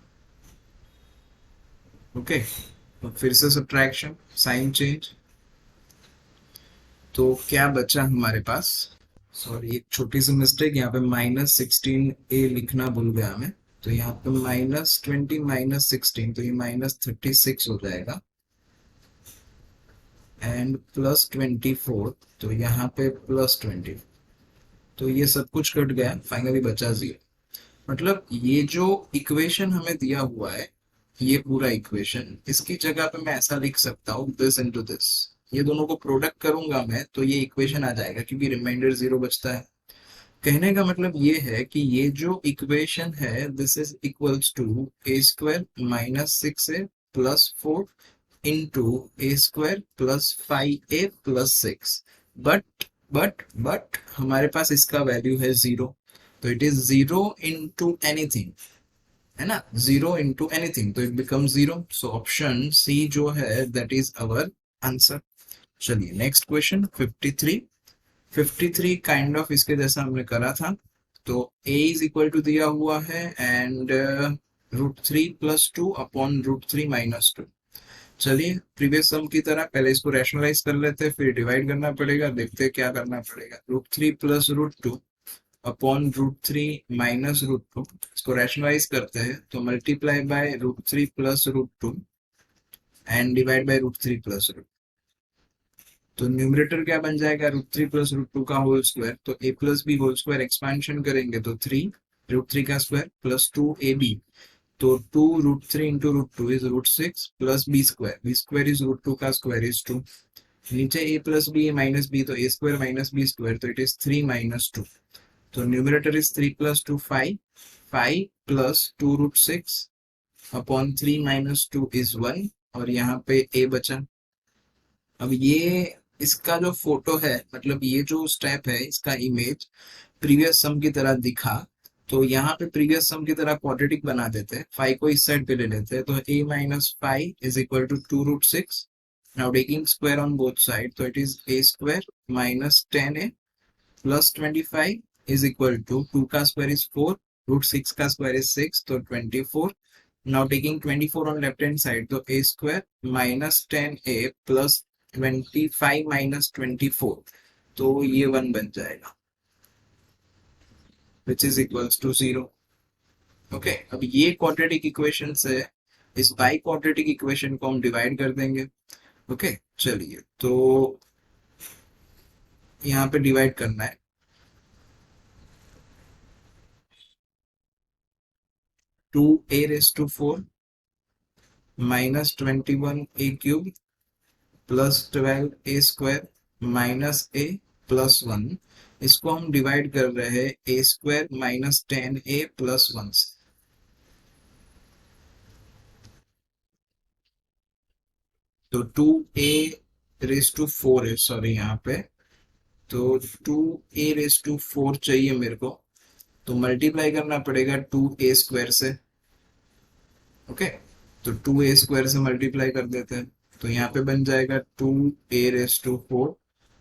Okay तो फिर से सब्ट्रैक्शन, साइन चेंज, तो क्या बचा हमारे पास, सॉरी एक छोटी सी मिस्टेक, यहाँ पे -16a लिखना भूल गया मैं, तो यहाँ पे -20 -16 तो ये -36 हो जाएगा एंड प्लस 24, तो यहाँ पे प्लस 20, तो ये सब कुछ कट गया, फाइनली बचा 0। मतलब ये जो इक्वेशन हमें दिया हुआ है, ये पूरा इक्वेशन, इसकी जगह पे मैं ऐसा लिख सकता हूँ दिस इनटू दिस, ये दोनों को प्रोडक्ट करूंगा मैं तो ये इक्वेशन आ जाएगा, क्योंकि रिमाइंडर 0 बचता है। कहने का मतलब ये है कि ये जो इक्वेशन है this is equals to a square -6a plus 4 into a square plus 5a plus 6, but हमारे पास इसका वैल्यू है 0, तो इट इज 0 इंटू एनीथिंग, है ना, 0 इंटू एनीथिंग, तो it become 0। So option C जो है दैट इज अवर आंसर। चलिए नेक्स्ट क्वेश्चन 53। 53 काइंड ऑफ इसके जैसा हमने करा था। तो a इज इक्वल टू दिया हुआ है एंड √3 + 2 अपॉन √3 - 2। चलिए प्रीवियस सम की तरह पहले इसको रैशनलाइज कर लेते हैं, फिर डिवाइड करना पड़ेगा, देखते हैं क्या करना पड़ेगा। √3 + √2 अपॉन √3 - √2, इसको रैशनलाइज करते हैं तो multiply by √3 + √2 and divide by √3 + √2। तो न्यूमरेटर क्या बन जाएगा, √3 + √2 का होल स्क्वायर, तो a + b whole square expansion करेंगे तो 3 √3 का स्क्वायर प्लस 2ab, तो 2 √3 into √2 is √6 plus b square is √2 का स्क्वायर इज 2। नीचे a + b माइनस b, तो a square minus b square, तो इट इज 3 - 2। तो न्यूमरेटर इज 3 + 2 5, 5 + 2 √6 अपॉन 3 - 2 इज 1, और यहाँ पे a बचा। अब ये इसका जो फोटो है, मतलब ये जो स्टेप है, इसका इमेज प्रीवियस सम की तरह दिखा, तो यहाँ पे प्रीवियस सम की तरह क्वाड्रेटिक बना देते हैं, 5 को इस साइड पे ले लेते हैं, तो a - 5 is equal to 2 √6। Now taking square on both side, तो it is a square minus 10a plus 25 is equal to 2 का स्क्वायर इज 4, √6 का स्क्वायर इज 6, तो 24। Now taking 24 on left hand side, तो a square minus 10a plus 25 - 24, तो ये 1 बन जाएगा which is equals to 0। Okay, अब ये क्वाड्रेटिक इक्वेशन से इस बाई क्वाड्रेटिक इक्वेशन को हम डिवाइड कर देंगे। ओके चलिए, तो यहाँ पे डिवाइड करना है। 2a⁴ minus 21a³ plus 12a² minus a plus 1, इसको हम डिवाइड कर रहे हैं a² माइनस 10a प्लस 1 से। तो 2a⁴ है, सॉरी यहाँ पे, तो 2a⁴ चाहिए मेरे को, तो मल्टीप्लाई करना पड़ेगा 2a² से। ओके, तो 2a² से मल्टीप्लाई कर देते हैं, तो यहाँ पे बन जाएगा 2a⁴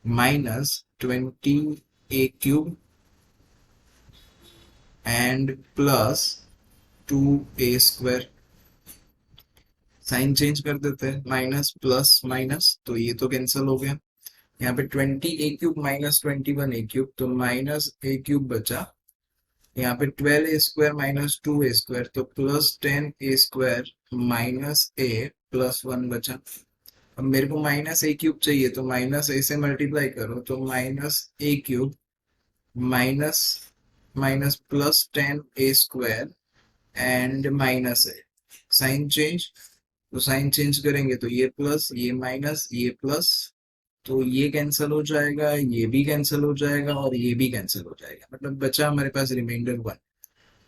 minus 20a³ and plus 2a²। Sign change कर देते हैं, माइनस प्लस माइनस, तो ये तो कैंसिल हो गया। यहाँ पे 20a³ माइनस 21a³, तो -a³ बचा। यहाँ पे 12a² माइनस 2a², तो plus 10a² minus a plus 1 बचा। अब मेरे को -a³ चाहिए, तो माइनस a से मल्टीप्लाई करो, तो -a³ minus minus plus 10a² and minus a। Sign change, तो साइन चेंज करेंगे तो ये प्लस, ये माइनस, ये प्लस, तो ये कैंसिल हो जाएगा, ये भी कैंसिल हो जाएगा और ये भी कैंसिल हो जाएगा, मतलब बचा हमारे पास रिमाइंडर 1।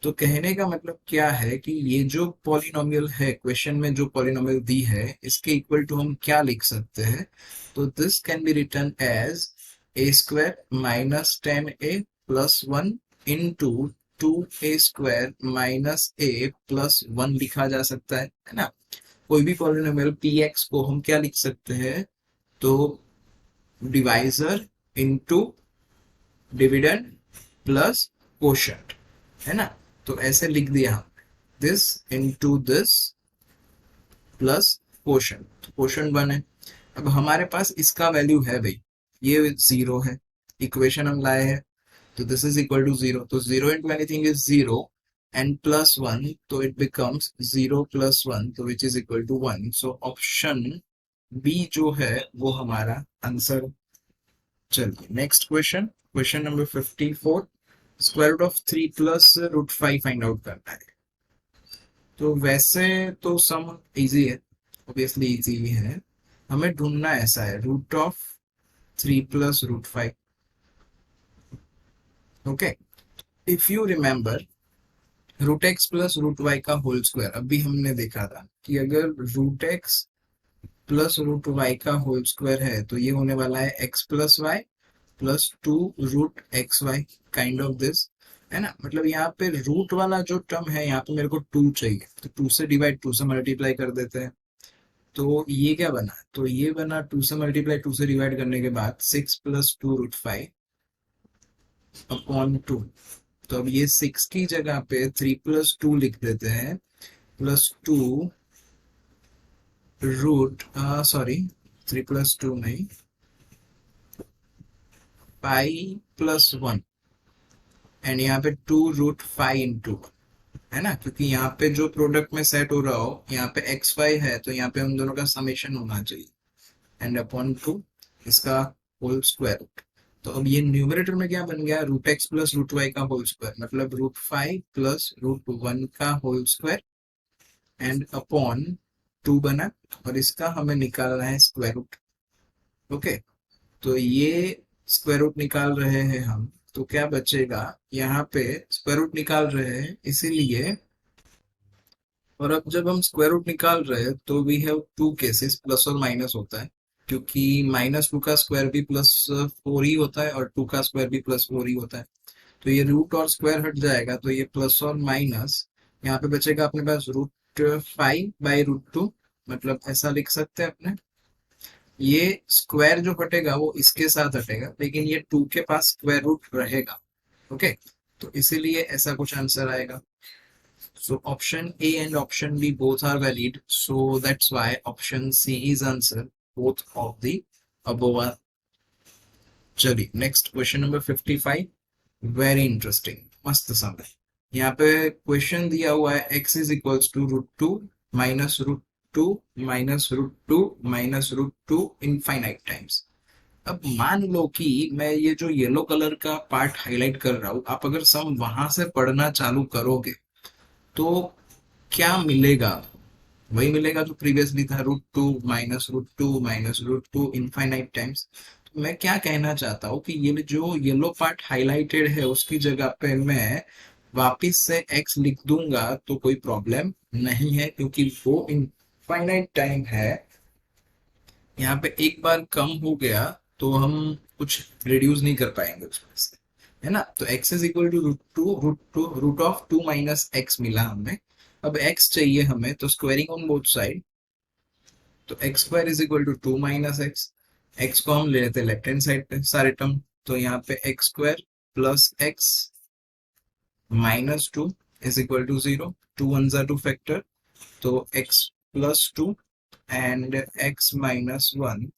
तो कहने का मतलब क्या है कि ये जो पॉलिनोमियल है, क्वेश्चन में जो पॉलिनोमियल दी है, इसके इक्वल टू हम क्या लिख सकते हैं, तो this can be written as a² minus 10a plus 1 into 2a² minus a plus 1 लिखा जा सकता है ना। कोई भी पॉलिनोमियल px को हम क्या लिख सकते हैं, तो divisor into dividend plus quotient, है ना। तो ऐसे लिख दिया हम, this into this plus quotient, तो कोशंट 1 है। अब हमारे पास इसका वैल्यू है भाई, ये 0 है, इक्वेशन हम लाए हैं, तो दिस इज इक्वल टू 0, तो 0 into anything is 0 and plus 1, तो इट बिकम्स 0 + 1, तो which is equal to 1। So option B जो है वो हमारा आंसर। चलिए next question, question number 54, square root of 3 plus √5 find out करना है। तो वैसे तो सम इजी है, ऑब्वियसली इजी है, हमें ढूंढना ऐसा है root of 3 plus √5। Okay, if you remember √x plus √y का होल स्क्वायर, अभी हमने देखा था कि अगर √x प्लस √y का होल स्क्वायर है तो ये होने वाला है x plus Y plus 2 √xy, kind of this, है ना। मतलब यहाँ पे रूट वाला जो टर्म है, यहाँ पे मेरे को 2 चाहिए, तो 2 से डिवाइड, 2 से मल्टीप्लाई कर देते हैं, तो ये क्या बना, तो ये बना 2 से मल्टीप्लाई 2 से डिवाइड करने के बाद 6 + 2 √5 अपॉन 2। तो अब ये 6 की जगह पे 3+2 लिख देते हैं, +2 रूट, सॉरी 3+2 नहीं, 5+1, एंड यहाँ पे 2√5 × 1, है ना, क्योंकि यहाँ पे जो प्रोडक्ट में सेट हो रहा हो, यहाँ पे xy है, तो यहाँ पे उन दोनों का समेशन होना चाहिए, एंड अपॉन 2 इसका होल स्क्वायर रूट। तो अब ये न्यूमरेटर में क्या बन गया, √x प्लस √y का होल स्क्वायर, मतलब √5 प्लस √1 का होल स्क्वायर, एंड अपॉन 2 बना, और इसका हमें निकालना है स्क्वायर रूट। ओके, तो ये स्क्वायर रूट निकाल रहे हैं हम, तो क्या बचेगा, यहाँ पे स्क्वायर रूट निकाल रहे हैं इसीलिए, और अब जब हम स्क्वायर रूट निकाल रहे हैं तो we have two cases, plus और माइनस होता है, क्योंकि -2 का स्क्वायर भी +4 ही होता है और 2 का स्क्वायर भी +4 ही होता है। तो ये रूट और स्क्वायर हट जाएगा, तो ये प्लस और माइनस, यहाँ पे बचेगा अपने पास √5/√2, मतलब ऐसा लिख सकते हैं अपने। ये स्क्वायर जो हटेगा वो इसके साथ हटेगा, लेकिन ये 2 के पास स्क्वायर रूट रहेगा। ओके, तो इसीलिए ऐसा कुछ आंसर आएगा। So option A and option B both are valid. So that's why option C is answer both of the above are. चलिए next question number 55, very interesting, मस्त सा है। यहाँ पे क्वेश्चन दिया हुआ है x is equals to √2 minus √2 minus √2 minus √2 infinite times. अब मान लो कि मैं ये जो येलो कलर का पार्ट हाईलाइट कर रहा हूँ, आप अगर सम वहां से पढ़ना चालू करोगे तो क्या मिलेगा, वही मिलेगा जो प्रीवियसली था, √2 माइनस √2 माइनस √2 इनफाइनाइट टाइम्स। तो मैं क्या कहना चाहता हूँ कि ये जो येलो पार्ट हाईलाइटेड है उसकी जगह पे मैं वापिस से x लिख दूंगा तो कोई प्रॉब्लम नहीं है, क्योंकि वो इनफाइनाइट टाइम है। यहाँ पे एक बार कम हो गया तो हम कुछ रिड्यूस नहीं कर पाएंगे उसमें से, है ना। तो x is equal to √2 minus x मिला हमें। अब x चाहिए हमें, तो स्क्वायरिंग ऑन बोथ साइड, तो x square is equal to 2 minus x. X को हम ले लेते हैं लेफ्ट हैंड साइड पे सारे टर्म, तो यहाँ पे x square plus x minus 2 is equal to 0, 2 one ज़ा 2 फैक्टर, तो x plus 2 and x minus 1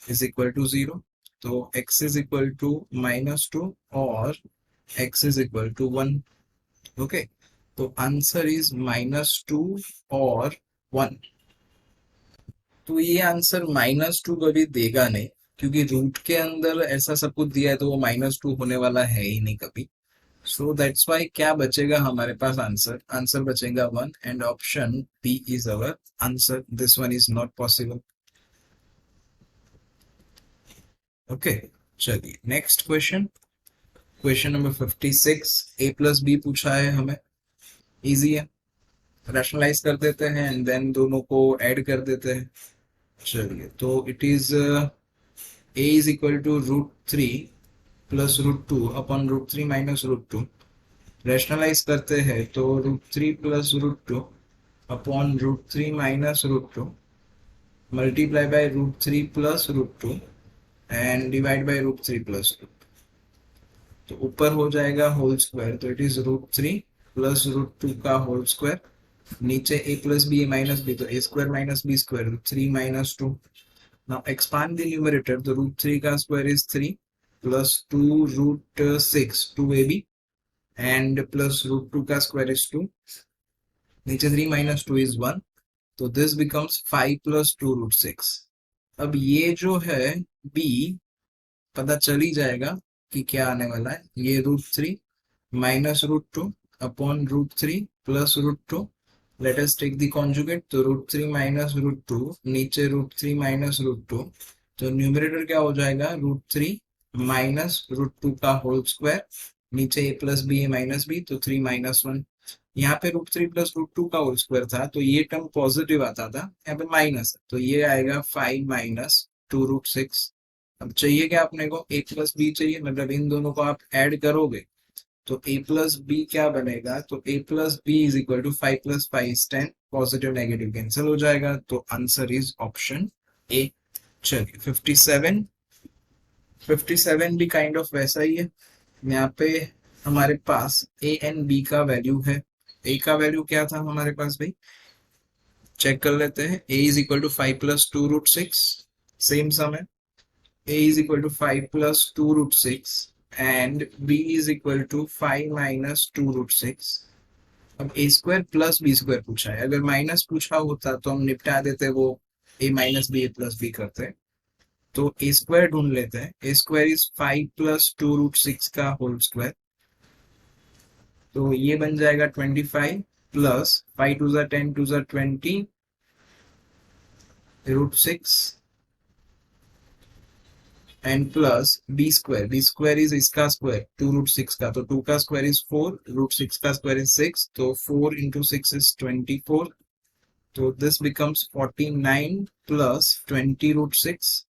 is equal to 0, तो x इज इक्वल टू -2 और x is equal to 1। Okay, तो आंसर इज -2 और 1। तो ये आंसर -2 कभी देगा नहीं, क्योंकि रूट के अंदर ऐसा सब कुछ दिया है तो वो -2 होने वाला है ही नहीं कभी। सो दैट्स वाई क्या बचेगा हमारे पास, आंसर आंसर बचेगा 1, and option B is our answer, this one is not possible. Okay, चलिए next question, question number 56, a plus b पूछा है हमें, इजी है, रैशनलाइज कर देते हैं एंड देन दोनों को ऐड कर देते हैं। चलिए, तो it is a is equal to √3 plus √2 upon √3 minus √2, rationalise करते हैं तो √3 plus √2 upon √3 minus √2 multiply by √3 plus √2 and divide by √3 plus √2, तो ऊपर हो जाएगा होल स्क्वायर, तो इट इज √3 प्लस √2 का होल स्क्वायर, नीचे a plus b, a minus b, तो a square minus b square, 3 minus 2। Now expand the numerator, the √3 का square is 3 plus 2√6 2ab and plus √2 का square is 2, नीचे 3 minus 2 is 1, तो this becomes 5 plus 2√6। अब ये जो है b पता चल ही जाएगा कि क्या आने वाला है, ये √3 minus √2 upon √3 plus √2, let us take the conjugate, तो √3 माइनस √2 नीचे √3 माइनस √2, तो न्यूमरेटर क्या हो जाएगा, √3 माइनस √2 का होल स्क्वायर, नीचे a plus b, a minus b, तो 3 माइनस 1। यहाँ पे √3 प्लस √2 का होल स्क्वायर था तो ये टर्म पॉजिटिव आता था, यहाँ पे माइनस, तो ये आएगा 5 माइनस 2√6। अब चाहिए क्या अपने को, a प्लस बी चाहिए, मतलब इन दोनों को आप ऐड करोगे तो a प्लस बी क्या बनेगा, तो a plus B is equal to 5 plus 5 is 10, positive negative cancel हो जाएगा, तो आंसर इज ऑप्शन ए। चलिए 57 भी काइंड ऑफ वैसा ही है, यहाँ पे हमारे पास ए एंड बी का वैल्यू है। ए का वैल्यू क्या था हमारे पास भाई, चेक कर लेते हैं। ए इज इक्वल टू 5 + 2√6, सेम सम है। a is equal to 5 + 2√6 and b is equal to 5 - 2√6। अब a square plus b square पूछा है, अगर माइनस पूछा होता तो हम निपटा देते, वो a - b + b करते। तो a स्क्वायर ढूंढ लेते हैं। a स्क्वायर इज 5 + 2√6 का होल स्क्वायर, तो ये बन जाएगा 25 plus 5 × 2 = 10, 2 × 20 √6 and plus b square is इसका स्क्वायर 2√6 का, तो 2 का स्क्वायर इज 4, √6 का स्क्वायर इज 6, तो 4 × 6 इज 24, तो this becomes 49 plus 20√6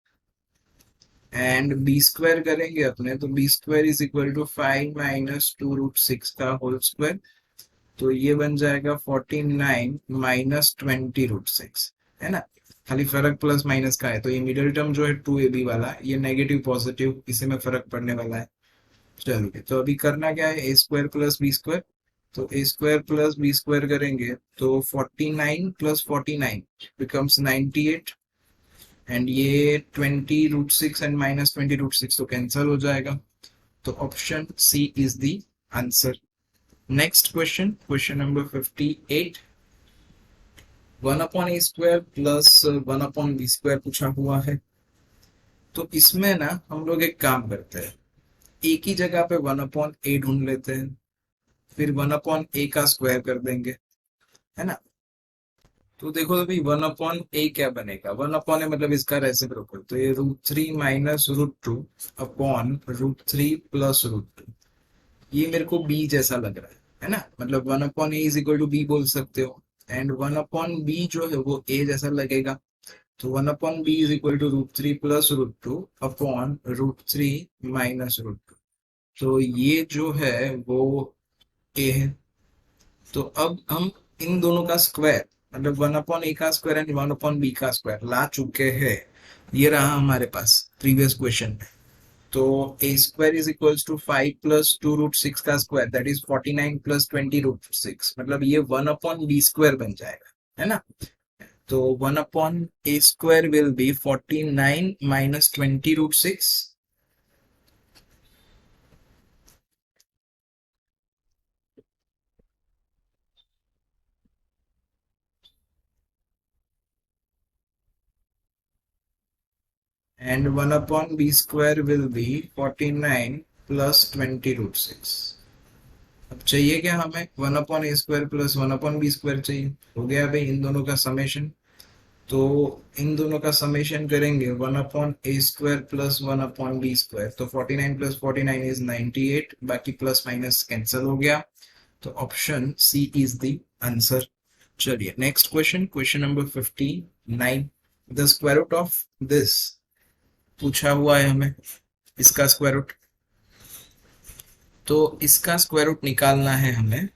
and b square करेंगे अपने, तो b square is equal to 5 - 2√6 का होल स्क्वायर, तो ये बन जाएगा 49 - 20√6, है ना। खाली फर्क प्लस माइनस का है, तो ये मिडिल टर्म जो है 2ab वाला, ये नेगेटिव पॉजिटिव, इसी में फर्क पड़ने वाला है। चलिए, तो अभी करना क्या है, ए स्क्वायर प्लस बी स्क्वायर, तो a square plus b square करेंगे तो 49 + 49 बिकम्स 98 एंड ये 20√6 एंड -20√6 तो कैंसिल हो जाएगा, तो option C is the answer. Next question, question number 58। 1/a² plus 1/b² पूछा हुआ है। तो इसमें ना हम लोग एक काम करते हैं, ए की जगह पे 1/a ढूंढ लेते हैं, फिर 1/a का स्क्वायर कर देंगे, है ना। तो देखो अभी 1/a क्या बनेगा, 1/a मतलब इसका रेसिप्रोकल, तो ये √3 - √2 अपॉन √3 + √2। ये मेरे को b जैसा लग रहा है ना, मतलब 1/a is equal to b बोल सकते हो, एंड 1/b जो है वो a जैसा लगेगा, तो 1/b is equal to √3 + √2 upon √3 - √2, तो ये जो है वो a है। तो अब हम इन दोनों का स्क्वायर, मतलब 1/a का स्क्वायर एंड 1/b का स्क्वायर ला चुके हैं, ये रहा हमारे पास प्रीवियस क्वेश्चन में। तो a square is equals to 5 + 2√6 का स्क्वायर, दैट इज 49 + 20√6, मतलब ये 1/b² बन जाएगा, है ना। तो 1/a² will be 49 - 20√6 and 1/b² will be 49 + 20√6। अब चाहिए क्या हमें, 1/a² + 1/b² चाहिए। हो गया भाई इन दोनों का समेशन, तो इन दोनों का समेशन करेंगे 1/a² + 1/b², तो 49 + 49 इज 98, बाकी प्लस माइनस कैंसिल हो गया, तो option C is the answer. चलिए next question, question number 59। The square root of this पूछा हुआ है हमें, इसका स्क्वायर रूट, तो इसका स्क्वायर रूट निकालना है हमें।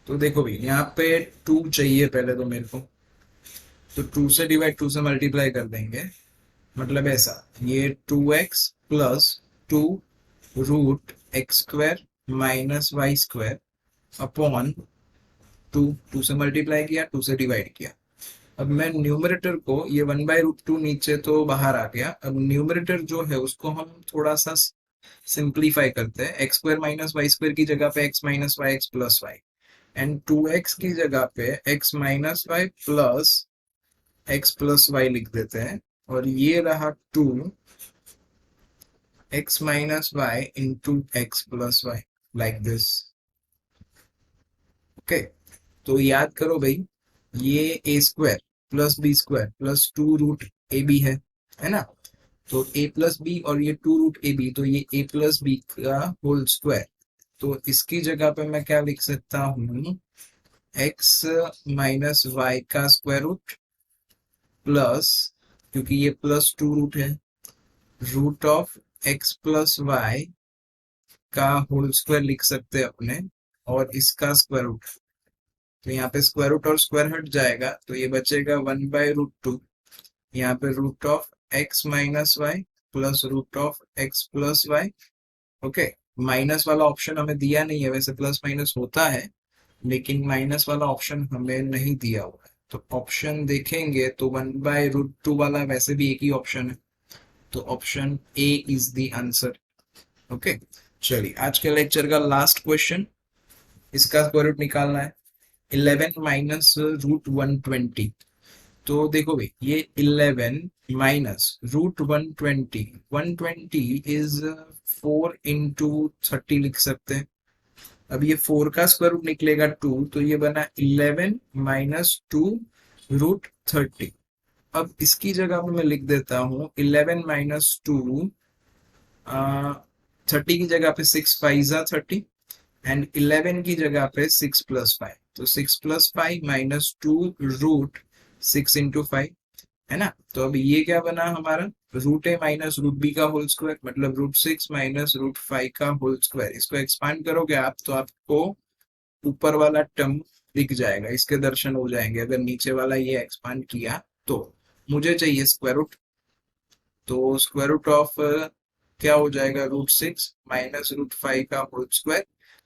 तो देखो भाई यहाँ पे 2 चाहिए पहले तो मेरे को, तो 2 से डिवाइड, 2 से मल्टीप्लाई कर देंगे, मतलब ऐसा, ये 2x + 2 √x² - y² अपॉन 2, 2 से मल्टीप्लाई किया, 2 से डिवाइड किया। अब मैं न्यूमरेटर को, ये 1/√2 नीचे तो बाहर आ गया, अब न्यूमरेटर जो है उसको हम थोड़ा सा सिंप्लीफाई करते हैं, x² - y² की जगह पे x - y x + y, and 2x की जगह पे x - y plus x + y लिख देते हैं, और ये रहा 2 x - y into x + y, like this. Okay, तो याद करो भाई, ये a² + b² + 2√ab है ना, तो a + b और ये 2√ab, तो ये a + b का होल स्क्वायर, तो इसकी जगह पे मैं क्या लिख सकता हूँ, x - y का स्क्वायर रूट प्लस, क्योंकि ये +2 है, रूट ऑफ x + y का होल स्क्वायर लिख सकते हैं अपने, और इसका स्क्वायर रूट, तो यहाँ पे स्क्वायर रूट और स्क्वायर हट जाएगा, तो ये बचेगा 1/√2, यहाँ पे root of x - y plus root of x + y, okay, minus वाला ऑप्शन हमें दिया नहीं है, वैसे प्लस माइनस होता है लेकिन माइनस वाला ऑप्शन हमें नहीं दिया हुआ है। तो ऑप्शन देखेंगे तो 1/√2 वाला वैसे भी एक ही ऑप्शन है, तो option A is the answer. Okay, चलिए आज के लेक्चर का लास्ट क्वेश्चन, इसका स्क्वायर रूट निकालना है। 11 माइनस रूट 120। तो देखो भाई, ये 11 माइनस रूट 120, 120 इज 4 इंटू 30 लिख सकते हैं। अब ये 4 का स्क्वायर रूट निकलेगा 2, तो ये बना 11 माइनस 2 रूट 30। अब इसकी जगह पे मैं लिख देता हूँ 11 माइनस 2, 30 की जगह पे 6 5 जा 30 एंड 11 की जगह पे 6 प्लस 5, तो 6 प्लस 5 माइनस 2 रूट 6 इंटू 5, है ना। तो अब ये क्या बना हमारा, रूट ए माइनस रूट बी का होल स्क्वायर, मतलब √6 माइनस √5 का होल स्क्वायर। इसको एक्सपांड करोगे आप तो आपको ऊपर वाला टर्म दिख जाएगा, इसके दर्शन हो जाएंगे अगर नीचे वाला ये एक्सपांड किया तो। मुझे चाहिए स्क्वायर रूट, तो स्क्वायर रूट ऑफ क्या हो जाएगा, √6 माइनस √5 का होल स्क्वायर।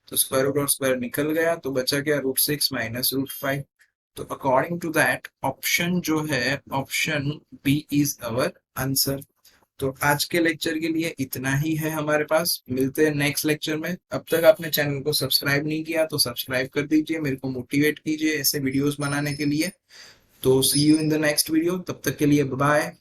तो स्क्वायर रूट और स्क्वायर निकल गया, तो बचा क्या, √6 माइनस √5। तो अकॉर्डिंग टू दैट ऑप्शन जो है, option B is our answer. तो आज के लेक्चर के लिए इतना ही है हमारे पास, मिलते हैं नेक्स्ट लेक्चर में। अब तक आपने चैनल को सब्सक्राइब नहीं किया तो सब्सक्राइब कर दीजिए, मेरे को मोटिवेट कीजिए ऐसे वीडियोस बनाने के लिए। तो see you in the next video, तब तक के लिए बाय।